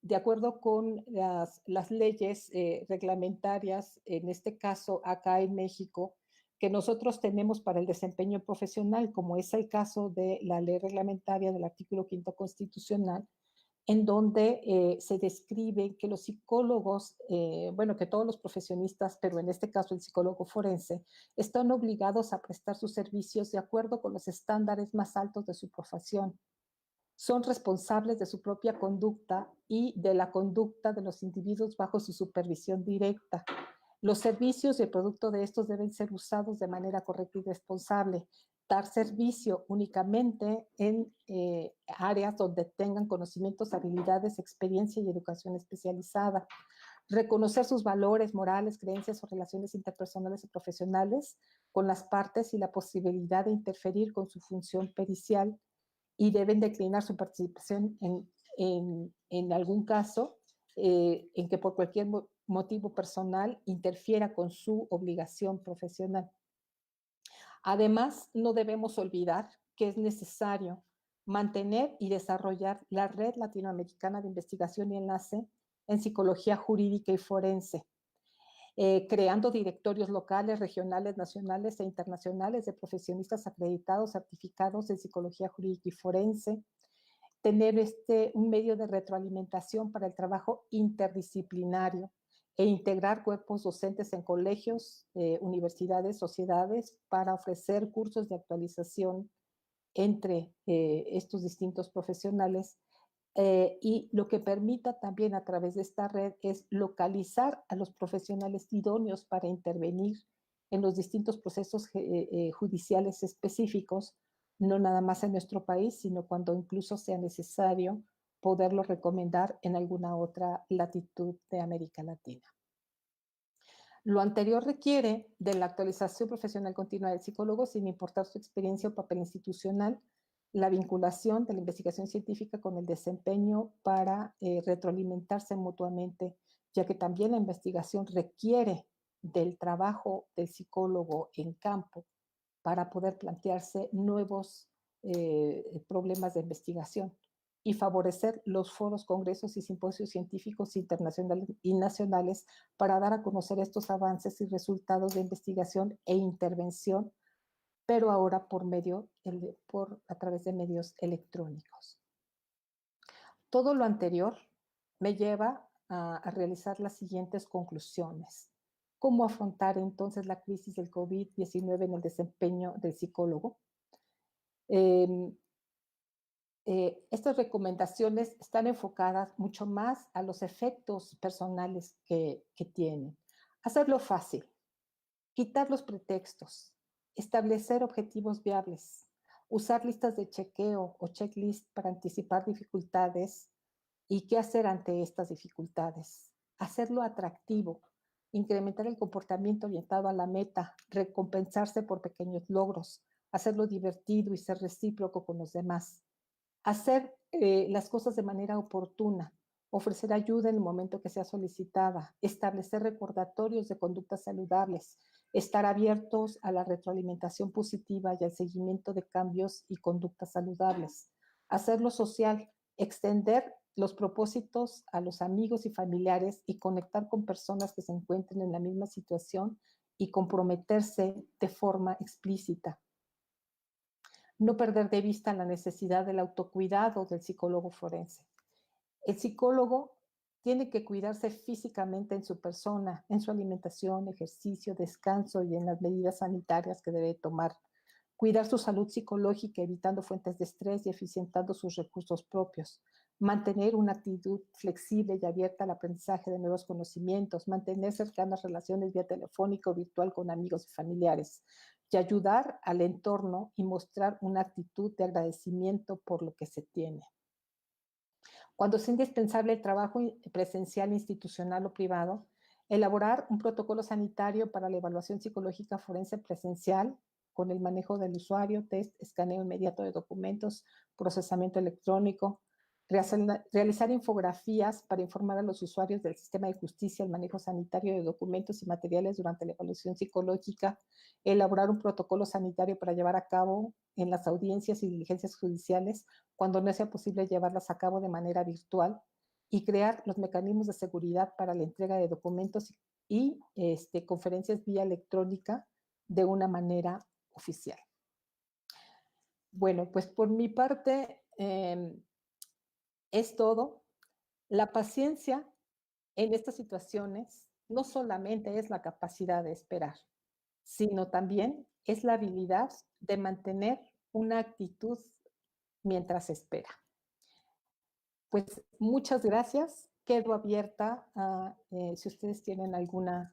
de acuerdo con las leyes reglamentarias, en este caso acá en México, que nosotros tenemos para el desempeño profesional, como es el caso de la ley reglamentaria del artículo quinto constitucional, en donde se describe que los psicólogos, bueno, que todos los profesionistas, pero en este caso el psicólogo forense, están obligados a prestar sus servicios de acuerdo con los estándares más altos de su profesión. Son responsables de su propia conducta y de la conducta de los individuos bajo su supervisión directa. Los servicios y el producto de estos deben ser usados de manera correcta y responsable. Dar servicio únicamente en áreas donde tengan conocimientos, habilidades, experiencia y educación especializada. Reconocer sus valores morales, creencias o relaciones interpersonales y profesionales con las partes y la posibilidad de interferir con su función pericial, y deben declinar su participación en algún caso en que por cualquier motivo personal interfiera con su obligación profesional. Además, no debemos olvidar que es necesario mantener y desarrollar la Red Latinoamericana de Investigación y Enlace en Psicología Jurídica y Forense, creando directorios locales, regionales, nacionales e internacionales de profesionistas acreditados, certificados en psicología jurídica y forense, tener un medio de retroalimentación para el trabajo interdisciplinario e integrar cuerpos docentes en colegios, universidades, sociedades para ofrecer cursos de actualización entre estos distintos profesionales, y lo que permita también a través de esta red es localizar a los profesionales idóneos para intervenir en los distintos procesos judiciales específicos, no nada más en nuestro país, sino cuando incluso sea necesario poderlo recomendar en alguna otra latitud de América Latina. Lo anterior requiere de la actualización profesional continua del psicólogo sin importar su experiencia o papel institucional, la vinculación de la investigación científica con el desempeño para retroalimentarse mutuamente, ya que también la investigación requiere del trabajo del psicólogo en campo para poder plantearse nuevos problemas de investigación y favorecer los foros, congresos y simposios científicos internacionales y nacionales para dar a conocer estos avances y resultados de investigación e intervención, pero ahora a través de medios electrónicos. Todo lo anterior me lleva a realizar las siguientes conclusiones. ¿Cómo afrontar entonces la crisis del COVID-19 en el desempeño del psicólogo? Eh, estas recomendaciones están enfocadas mucho más a los efectos personales que tienen. Hacerlo fácil, quitar los pretextos, establecer objetivos viables, usar listas de chequeo o checklist para anticipar dificultades y qué hacer ante estas dificultades. Hacerlo atractivo, incrementar el comportamiento orientado a la meta, recompensarse por pequeños logros, hacerlo divertido y ser recíproco con los demás. Hacer las cosas de manera oportuna, ofrecer ayuda en el momento que sea solicitada, establecer recordatorios de conductas saludables, estar abiertos a la retroalimentación positiva y al seguimiento de cambios y conductas saludables, hacerlo social, extender los propósitos a los amigos y familiares y conectar con personas que se encuentren en la misma situación y comprometerse de forma explícita. No perder de vista la necesidad del autocuidado del psicólogo forense. El psicólogo tiene que cuidarse físicamente en su persona, en su alimentación, ejercicio, descanso y en las medidas sanitarias que debe tomar. Cuidar su salud psicológica, evitando fuentes de estrés y eficientando sus recursos propios. Mantener una actitud flexible y abierta al aprendizaje de nuevos conocimientos. Mantener cercanas relaciones vía telefónica o virtual con amigos y familiares. y ayudar al entorno y mostrar una actitud de agradecimiento por lo que se tiene. Cuando sea indispensable el trabajo presencial, institucional o privado, elaborar un protocolo sanitario para la evaluación psicológica forense presencial con el manejo del usuario, test, escaneo inmediato de documentos, procesamiento electrónico, realizar infografías para informar a los usuarios del sistema de justicia, el manejo sanitario de documentos y materiales durante la evaluación psicológica, elaborar un protocolo sanitario para llevar a cabo en las audiencias y diligencias judiciales cuando no sea posible llevarlas a cabo de manera virtual y crear los mecanismos de seguridad para la entrega de documentos y conferencias vía electrónica de una manera oficial. Bueno, pues por mi parte es todo. La paciencia en estas situaciones no solamente es la capacidad de esperar, sino también es la habilidad de mantener una actitud mientras espera. Pues muchas gracias. Quedo abierta a si ustedes tienen alguna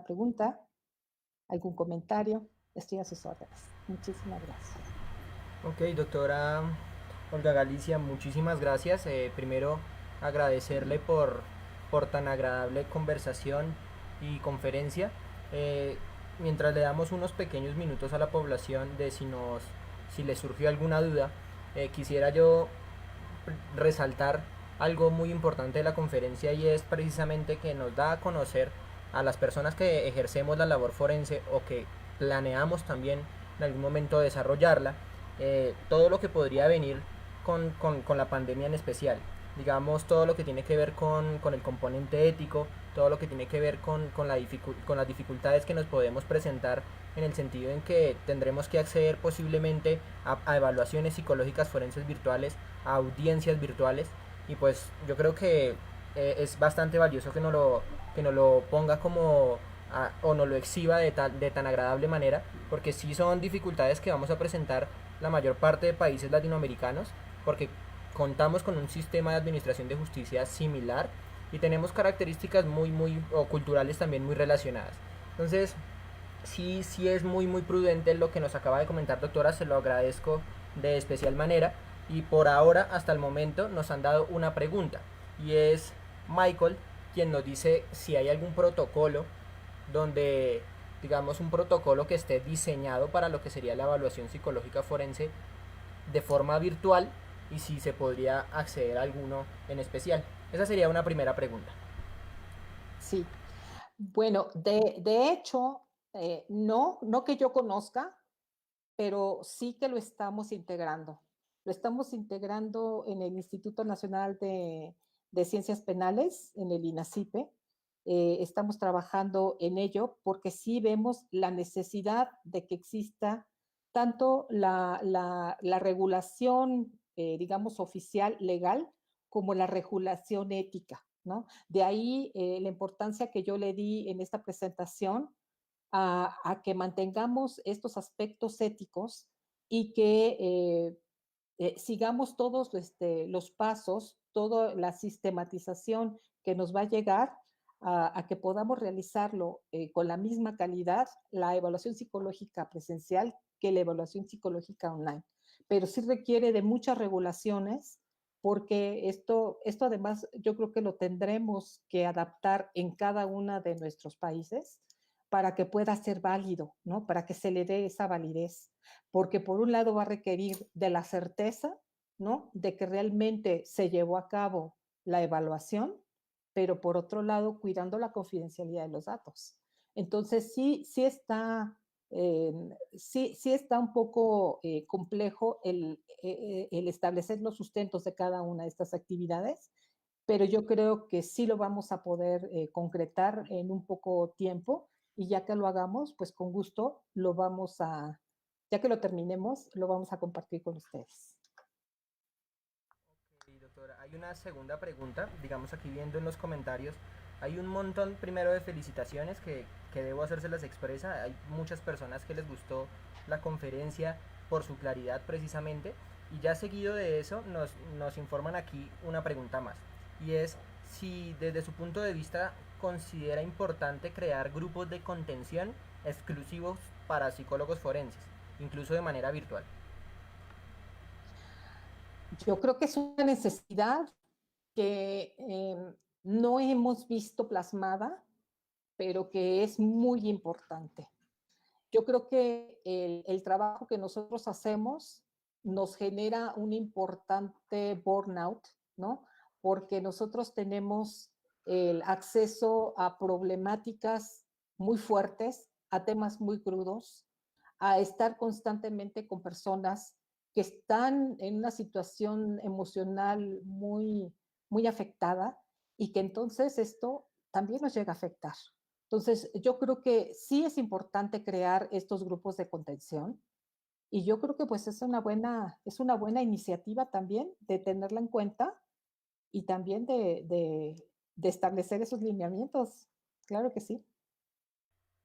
pregunta, algún comentario. Estoy a sus órdenes. Muchísimas gracias. Ok, doctora Olga Galicia, muchísimas gracias. Primero, agradecerle por tan agradable conversación y conferencia. Eh, Mientras le damos unos pequeños minutos a la población de si les surgió alguna duda, quisiera yo resaltar algo muy importante de la conferencia, y es precisamente que nos da a conocer a las personas que ejercemos la labor forense o que planeamos también en algún momento desarrollarla, todo lo que podría venir con la pandemia en especial. Digamos, todo lo que tiene que ver con el componente ético, todo lo que tiene que ver con las dificultades que nos podemos presentar, en el sentido en que tendremos que acceder posiblemente a evaluaciones psicológicas forenses virtuales, a audiencias virtuales, y pues yo creo que es bastante valioso que nos lo ponga como o nos lo exhiba de tan agradable manera, porque sí son dificultades que vamos a presentar la mayor parte de países latinoamericanos, porque contamos con un sistema de administración de justicia similar y tenemos características o culturales también muy relacionadas. Entonces, sí es muy prudente lo que nos acaba de comentar, doctora, se lo agradezco de especial manera. Y por ahora, hasta el momento, nos han dado una pregunta, y es Michael quien nos dice si hay algún protocolo donde, digamos, un protocolo que esté diseñado para lo que sería la evaluación psicológica forense de forma virtual, y si se podría acceder a alguno en especial. Esa sería una primera pregunta. Sí. Bueno, de hecho, no que yo conozca, pero sí que lo estamos integrando. Lo estamos integrando en el Instituto Nacional de Ciencias Penales, en el INACIPE. Estamos trabajando en ello porque sí vemos la necesidad de que exista tanto la regulación, digamos, oficial, legal, como la regulación ética, ¿no? De ahí la importancia que yo le di en esta presentación a que mantengamos estos aspectos éticos y que sigamos todos los pasos, toda la sistematización que nos va a llegar a que podamos realizarlo con la misma calidad, la evaluación psicológica presencial que la evaluación psicológica online. Pero sí requiere de muchas regulaciones porque esto además yo creo que lo tendremos que adaptar en cada uno de nuestros países para que pueda ser válido, ¿no? Para que se le dé esa validez. Porque por un lado va a requerir de la certeza, ¿no? De que realmente se llevó a cabo la evaluación, pero por otro lado cuidando la confidencialidad de los datos. Entonces sí está un poco complejo el establecer los sustentos de cada una de estas actividades, pero yo creo que sí lo vamos a poder concretar en un poco tiempo, y ya que lo hagamos, pues con gusto ya que lo terminemos, lo vamos a compartir con ustedes. Sí, doctora, hay una segunda pregunta, digamos, aquí viendo en los comentarios, hay un montón primero de felicitaciones que debo hacérselas expresa, hay muchas personas que les gustó la conferencia por su claridad precisamente, y ya seguido de eso nos informan aquí una pregunta más, y es si desde su punto de vista considera importante crear grupos de contención exclusivos para psicólogos forenses, incluso de manera virtual? Yo creo que es una necesidad que no hemos visto plasmada, pero que es muy importante. Yo creo que el trabajo que nosotros hacemos nos genera un importante burnout, ¿no? Porque nosotros tenemos el acceso a problemáticas muy fuertes, a temas muy crudos, a estar constantemente con personas que están en una situación emocional muy afectada y que entonces esto también nos llega a afectar. Entonces, yo creo que sí es importante crear estos grupos de contención y yo creo que pues es una buena iniciativa también de tenerla en cuenta y también de establecer esos lineamientos. Claro que sí.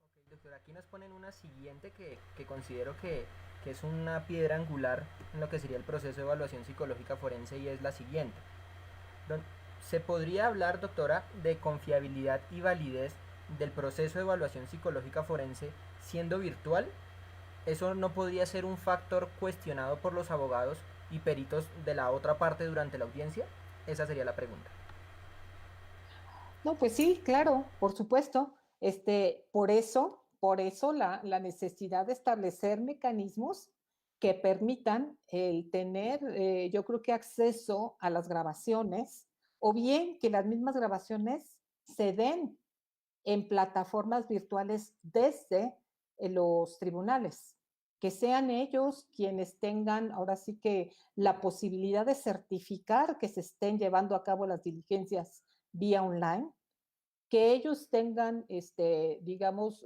Ok, doctor, aquí nos ponen una siguiente que considero que es una piedra angular en lo que sería el proceso de evaluación psicológica forense y es la siguiente. ¿Se podría hablar, doctora, de confiabilidad y validez del proceso de evaluación psicológica forense siendo virtual? ¿Eso no podría ser un factor cuestionado por los abogados y peritos de la otra parte durante la audiencia? Esa sería la pregunta. No, pues sí, claro, por supuesto. Por eso la necesidad de establecer mecanismos que permitan el tener, yo creo que acceso a las grabaciones, o bien que las mismas grabaciones se den en plataformas virtuales desde los tribunales, que sean ellos quienes tengan ahora sí que la posibilidad de certificar que se estén llevando a cabo las diligencias vía online, que ellos tengan, digamos,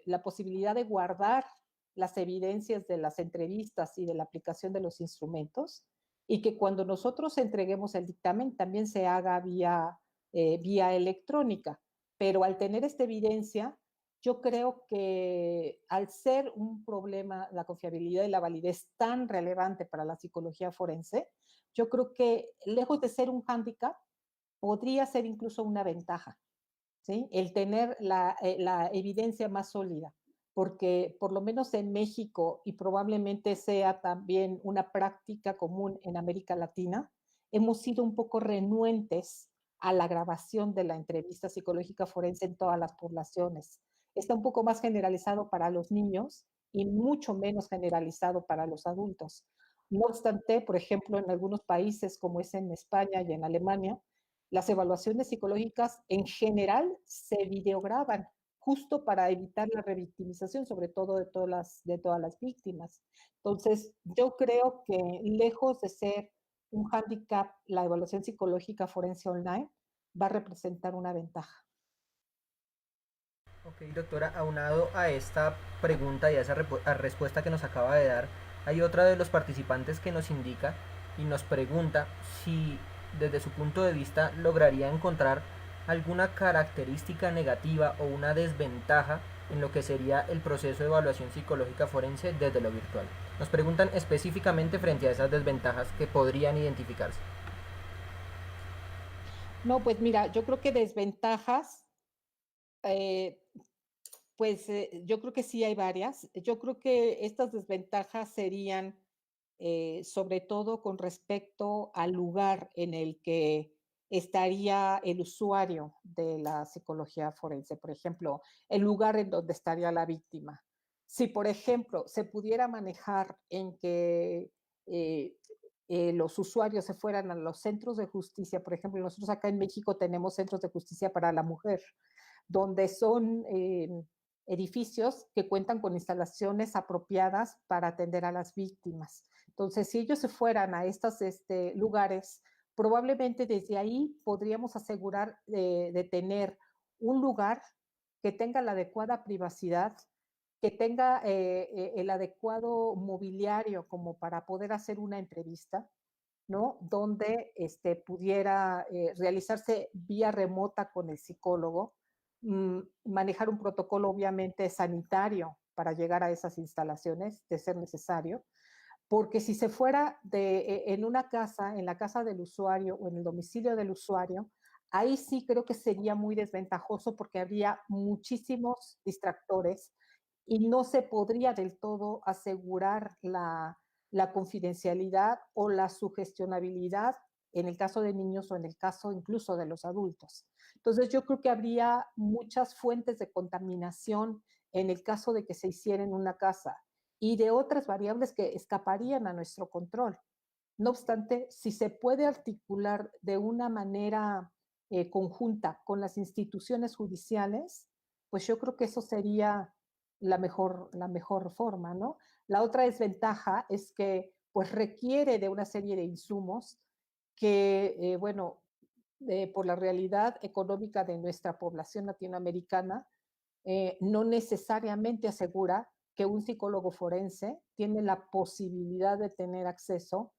la posibilidad de guardar las evidencias de las entrevistas y de la aplicación de los instrumentos, y que cuando nosotros entreguemos el dictamen también se haga vía electrónica. Pero al tener esta evidencia, yo creo que al ser un problema, la confiabilidad y la validez tan relevante para la psicología forense, yo creo que lejos de ser un hándicap, podría ser incluso una ventaja. ¿Sí? El tener la evidencia más sólida, porque por lo menos en México y probablemente sea también una práctica común en América Latina, hemos sido un poco renuentes a la grabación de la entrevista psicológica forense en todas las poblaciones. Está un poco más generalizado para los niños y mucho menos generalizado para los adultos. No obstante, por ejemplo, en algunos países como es en España y en Alemania, las evaluaciones psicológicas en general se videograban justo para evitar la revictimización, sobre todo de todas las víctimas. Entonces, yo creo que lejos de ser un hándicap, la evaluación psicológica forense online va a representar una ventaja. Ok, doctora, aunado a esta pregunta y a esa respuesta que nos acaba de dar, hay otra de los participantes que nos indica y nos pregunta si desde su punto de vista lograría encontrar alguna característica negativa o una desventaja en lo que sería el proceso de evaluación psicológica forense desde lo virtual. Nos preguntan específicamente frente a esas desventajas que podrían identificarse. No, pues mira, yo creo que desventajas, eh, pues yo creo que sí hay varias. Yo creo que estas desventajas serían sobre todo con respecto al lugar en el que estaría el usuario de la psicología forense. Por ejemplo, el lugar en donde estaría la víctima. Si, por ejemplo, se pudiera manejar en que eh, los usuarios se fueran a los centros de justicia, por ejemplo, nosotros acá en México tenemos centros de justicia para la mujer, donde son edificios que cuentan con instalaciones apropiadas para atender a las víctimas. Entonces, si ellos se fueran a estos lugares, probablemente desde ahí podríamos asegurar de tener un lugar que tenga la adecuada privacidad, que tenga el adecuado mobiliario como para poder hacer una entrevista, ¿no? Donde pudiera realizarse vía remota con el psicólogo, manejar un protocolo obviamente sanitario para llegar a esas instalaciones, de ser necesario, porque si se fuera en una casa, en la casa del usuario o en el domicilio del usuario, ahí sí creo que sería muy desventajoso porque habría muchísimos distractores y no se podría del todo asegurar la confidencialidad o la sugestionabilidad en el caso de niños o en el caso incluso de los adultos. Entonces yo creo que habría muchas fuentes de contaminación en el caso de que se hiciera en una casa y de otras variables que escaparían a nuestro control. No obstante, si se puede articular de una manera conjunta con las instituciones judiciales, pues yo creo que eso sería la mejor forma, ¿no? La otra desventaja es que pues requiere de una serie de insumos que, bueno, por la realidad económica de nuestra población latinoamericana, no necesariamente asegura que un psicólogo forense tiene la posibilidad de tener acceso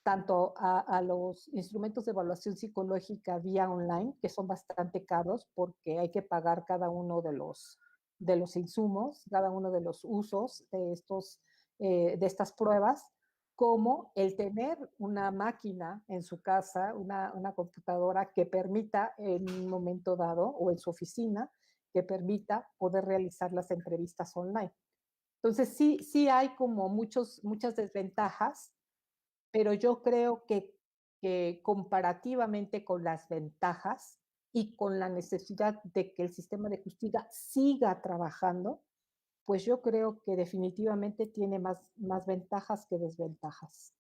tanto a los instrumentos de evaluación psicológica vía online, que son bastante caros porque hay que pagar cada uno de los insumos, cada uno de los usos de estas pruebas, como el tener una máquina en su casa, una computadora que permita en un momento dado o en su oficina que permita poder realizar las entrevistas online. Entonces, sí hay como muchas desventajas, pero yo creo que comparativamente con las ventajas y con la necesidad de que el sistema de justicia siga trabajando, pues yo creo que definitivamente tiene más ventajas que desventajas.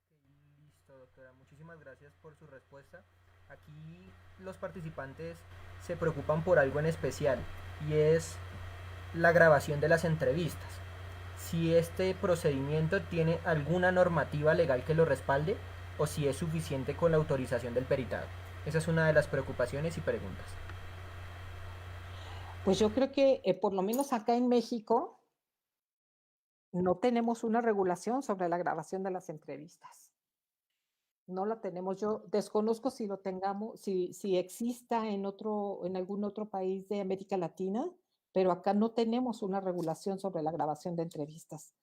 Ok, listo, doctora. Muchísimas gracias por su respuesta. Aquí los participantes se preocupan por algo en especial y es la grabación de las entrevistas. Si este procedimiento tiene alguna normativa legal que lo respalde o si es suficiente con la autorización del peritado. Esa es una de las preocupaciones y preguntas. Pues yo creo que por lo menos acá en México no tenemos una regulación sobre la grabación de las entrevistas. No la tenemos. Yo desconozco si lo tengamos, si exista en algún otro país de América Latina, pero acá no tenemos una regulación sobre la grabación de entrevistas.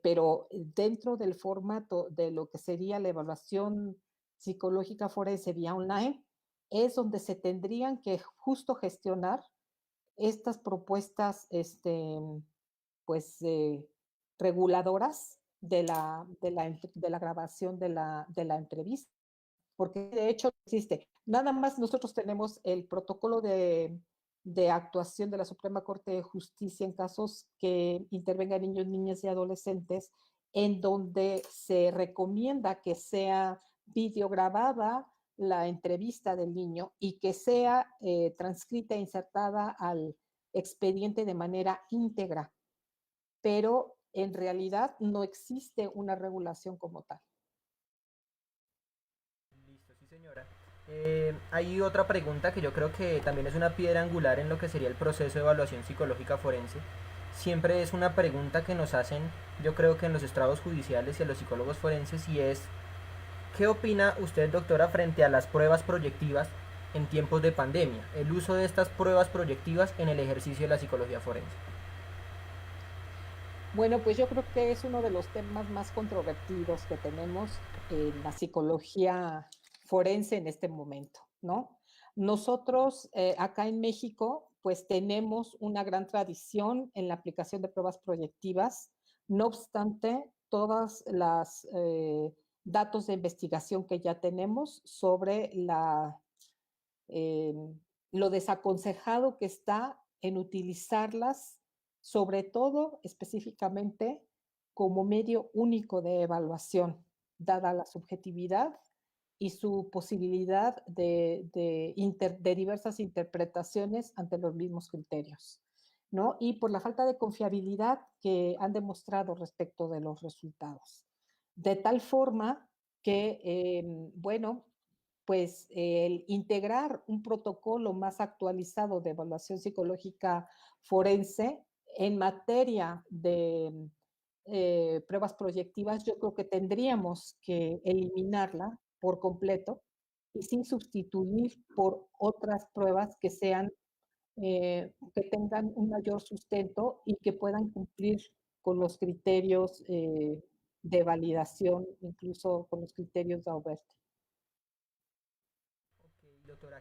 Pero dentro del formato de lo que sería la evaluación psicológica forense vía online, es donde se tendrían que justo gestionar estas propuestas, pues, reguladoras de la grabación de la entrevista, porque de hecho existe. Nada más nosotros tenemos el protocolo de actuación de la Suprema Corte de Justicia en casos que intervengan niños, niñas y adolescentes, en donde se recomienda que sea videograbada la entrevista del niño y que sea transcrita e insertada al expediente de manera íntegra, pero en realidad no existe una regulación como tal. Listo, sí señora. Hay otra pregunta que yo creo que también es una piedra angular en lo que sería el proceso de evaluación psicológica forense. Siempre es una pregunta que nos hacen, yo creo que en los estrados judiciales y a los psicólogos forenses, y es, ¿qué opina usted, doctora, frente a las pruebas proyectivas en tiempos de pandemia? El uso de estas pruebas proyectivas en el ejercicio de la psicología forense. Bueno, pues yo creo que es uno de los temas más controvertidos que tenemos en la psicología forense en este momento, ¿no? Nosotros acá en México, pues tenemos una gran tradición en la aplicación de pruebas proyectivas. No obstante, todas las datos de investigación que ya tenemos sobre eh, lo desaconsejado que está en utilizarlas, sobre todo específicamente como medio único de evaluación, dada la subjetividad y su posibilidad de diversas interpretaciones ante los mismos criterios, ¿no? Y por la falta de confiabilidad que han demostrado respecto de los resultados. De tal forma que, bueno, pues el integrar un protocolo más actualizado de evaluación psicológica forense en materia de pruebas proyectivas, yo creo que tendríamos que eliminarla por completo y sin sustituir por otras pruebas que sean, que tengan un mayor sustento y que puedan cumplir con los criterios de validación, incluso con los criterios de Aubert. Doctor,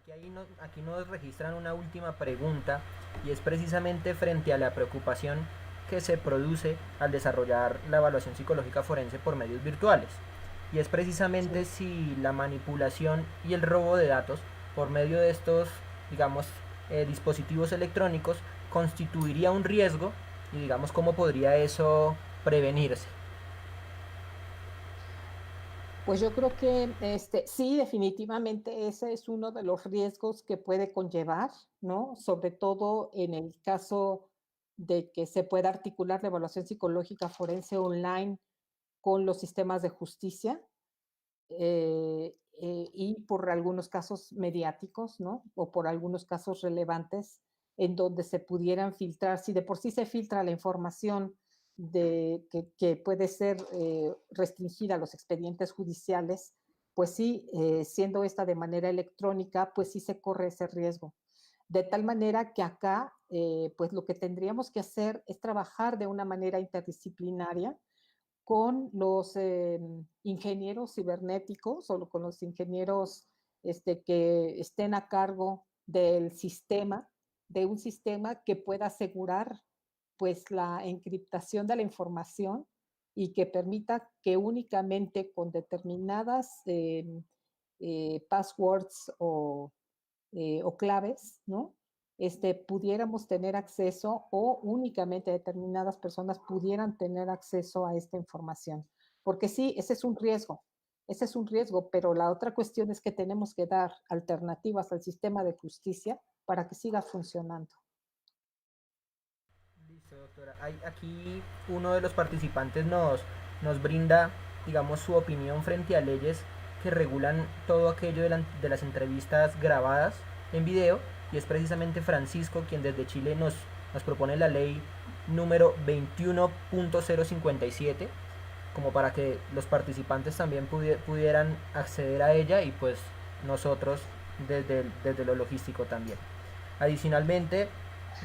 aquí nos registran una última pregunta y es precisamente frente a la preocupación que se produce al desarrollar la evaluación psicológica forense por medios virtuales. Y es precisamente Sí. si la manipulación y el robo de datos por medio de estos, digamos, dispositivos electrónicos constituiría un riesgo y digamos cómo podría eso prevenirse. Pues yo creo que sí, definitivamente ese es uno de los riesgos que puede conllevar, ¿no? Sobre todo en el caso de que se pueda articular la evaluación psicológica forense online con los sistemas de justicia y por algunos casos mediáticos, ¿no? O por algunos casos relevantes en donde se pudieran filtrar, si de por sí se filtra la información que puede ser restringida a los expedientes judiciales, pues sí, siendo esta de manera electrónica, pues sí se corre ese riesgo. De tal manera que acá, pues lo que tendríamos que hacer es trabajar de una manera interdisciplinaria con los ingenieros cibernéticos o con los ingenieros que estén a cargo del sistema, de un sistema que pueda asegurar pues la encriptación de la información y que permita que únicamente con determinadas passwords o claves, ¿no? Pudiéramos tener acceso o únicamente determinadas personas pudieran tener acceso a esta información. Porque sí, ese es un riesgo, pero la otra cuestión es que tenemos que dar alternativas al sistema de justicia para que siga funcionando. Listo, doctora. Aquí uno de los participantes nos brinda, digamos, su opinión frente a leyes que regulan todo aquello de las entrevistas grabadas en video y es precisamente Francisco quien desde Chile nos propone la ley número 21.057 como para que los participantes también pudieran acceder a ella y pues nosotros desde lo logístico también. Adicionalmente,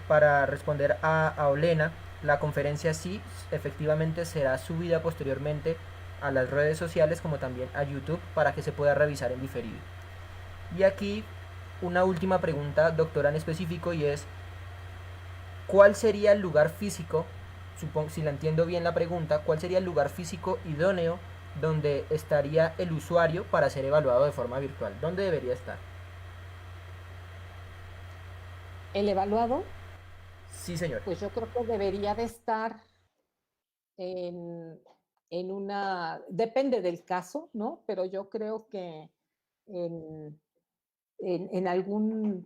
para responder a Olena, la conferencia sí efectivamente será subida posteriormente a las redes sociales como también a YouTube para que se pueda revisar en diferido. Y aquí una última pregunta, doctora, en específico y es ¿cuál sería el lugar físico, supongo, si la entiendo bien la pregunta, cuál sería el lugar físico idóneo donde estaría el usuario para ser evaluado de forma virtual? ¿Dónde debería estar? El evaluado, Sí, señor. pues yo creo que debería de estar en, depende del caso, ¿no? Pero yo creo que en, en algún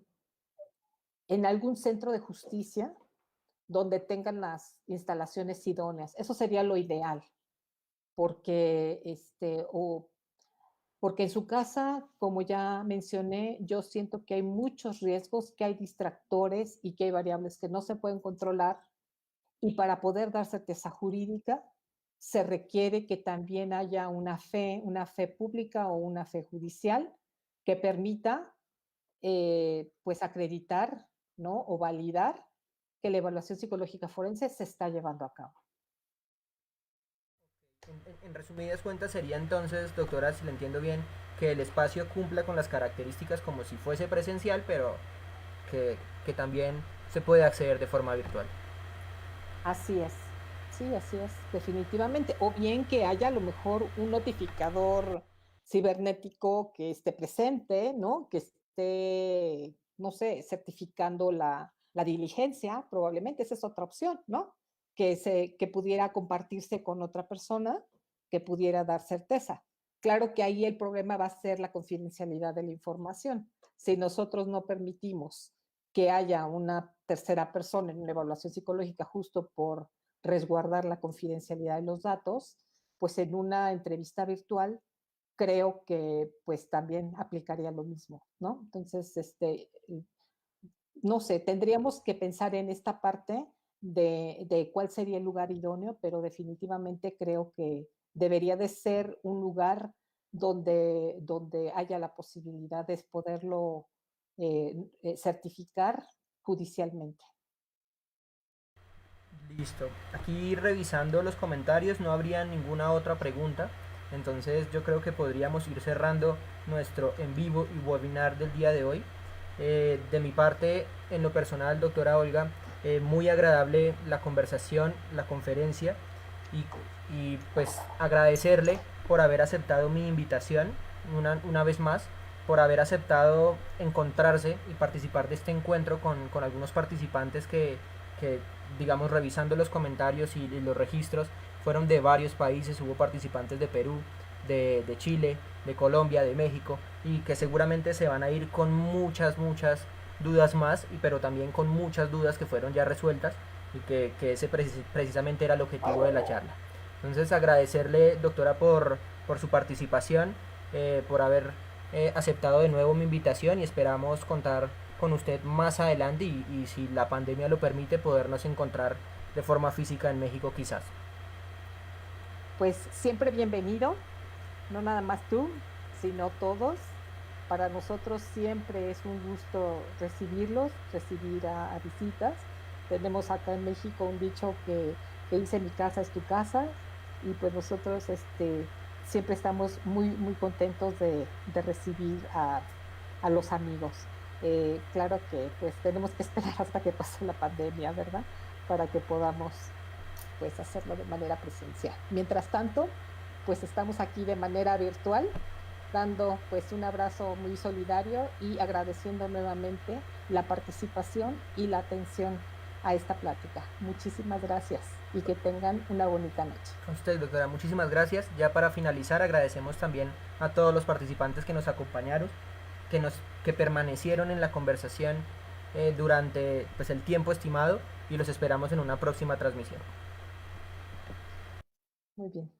centro de justicia donde tengan las instalaciones idóneas. Eso sería lo ideal, porque, porque en su casa, como ya mencioné, yo siento que hay muchos riesgos, que hay distractores y que hay variables que no se pueden controlar. Y para poder dar certeza jurídica, se requiere que también haya una fe pública o una fe judicial que permita pues acreditar, ¿no? O validar que la evaluación psicológica forense se está llevando a cabo. En resumidas cuentas sería entonces, doctora, si le entiendo bien, que el espacio cumpla con las características como si fuese presencial, pero que, que también se puede acceder de forma virtual. Así es. Sí, así es, definitivamente. O bien que haya a lo mejor un notificador cibernético que esté presente, ¿no? Que esté, no sé, certificando la diligencia, probablemente esa es otra opción, ¿no? Que pudiera compartirse con otra persona, que pudiera dar certeza. Claro que ahí el problema va a ser la confidencialidad de la información. Si nosotros no permitimos que haya una tercera persona en una evaluación psicológica justo por resguardar la confidencialidad de los datos, pues en una entrevista virtual creo que pues también aplicaría lo mismo, ¿no? Entonces, no sé, tendríamos que pensar en esta parte de cuál sería el lugar idóneo, pero definitivamente creo que debería de ser un lugar donde haya la posibilidad de poderlo certificar judicialmente. Listo. Aquí revisando los comentarios no habría ninguna otra pregunta. Entonces yo creo que podríamos ir cerrando nuestro en vivo y webinar del día de hoy. De mi parte, en lo personal, doctora Olga, muy agradable la conversación, la conferencia y, y pues agradecerle por haber aceptado mi invitación una vez más, por haber aceptado encontrarse y participar de este encuentro con algunos participantes que, digamos, revisando los comentarios y los registros, fueron de varios países, hubo participantes de Perú, de Chile, de Colombia, de México, y que seguramente se van a ir con muchas dudas más, pero también con muchas dudas que fueron ya resueltas y que ese precisamente era el objetivo de la charla. Entonces agradecerle, doctora, por su participación, por haber aceptado de nuevo mi invitación y esperamos contar con usted más adelante y si la pandemia lo permite podernos encontrar de forma física en México quizás. Pues siempre bienvenido, no nada más tú, sino todos. Para nosotros siempre es un gusto recibirlos, recibir a visitas. Tenemos acá en México un dicho que dice mi casa es tu casa y pues nosotros siempre estamos muy contentos de recibir a los amigos. Claro que pues tenemos que esperar hasta que pase la pandemia, ¿verdad? Para que podamos pues hacerlo de manera presencial. Mientras tanto, pues estamos aquí de manera virtual, dando pues un abrazo muy solidario y agradeciendo nuevamente la participación y la atención a esta plática. Muchísimas gracias y que tengan una bonita noche. A usted, doctora, muchísimas gracias. Ya para finalizar, agradecemos también a todos los participantes que nos acompañaron, que permanecieron en la conversación durante pues, el tiempo estimado y los esperamos en una próxima transmisión. Muy bien.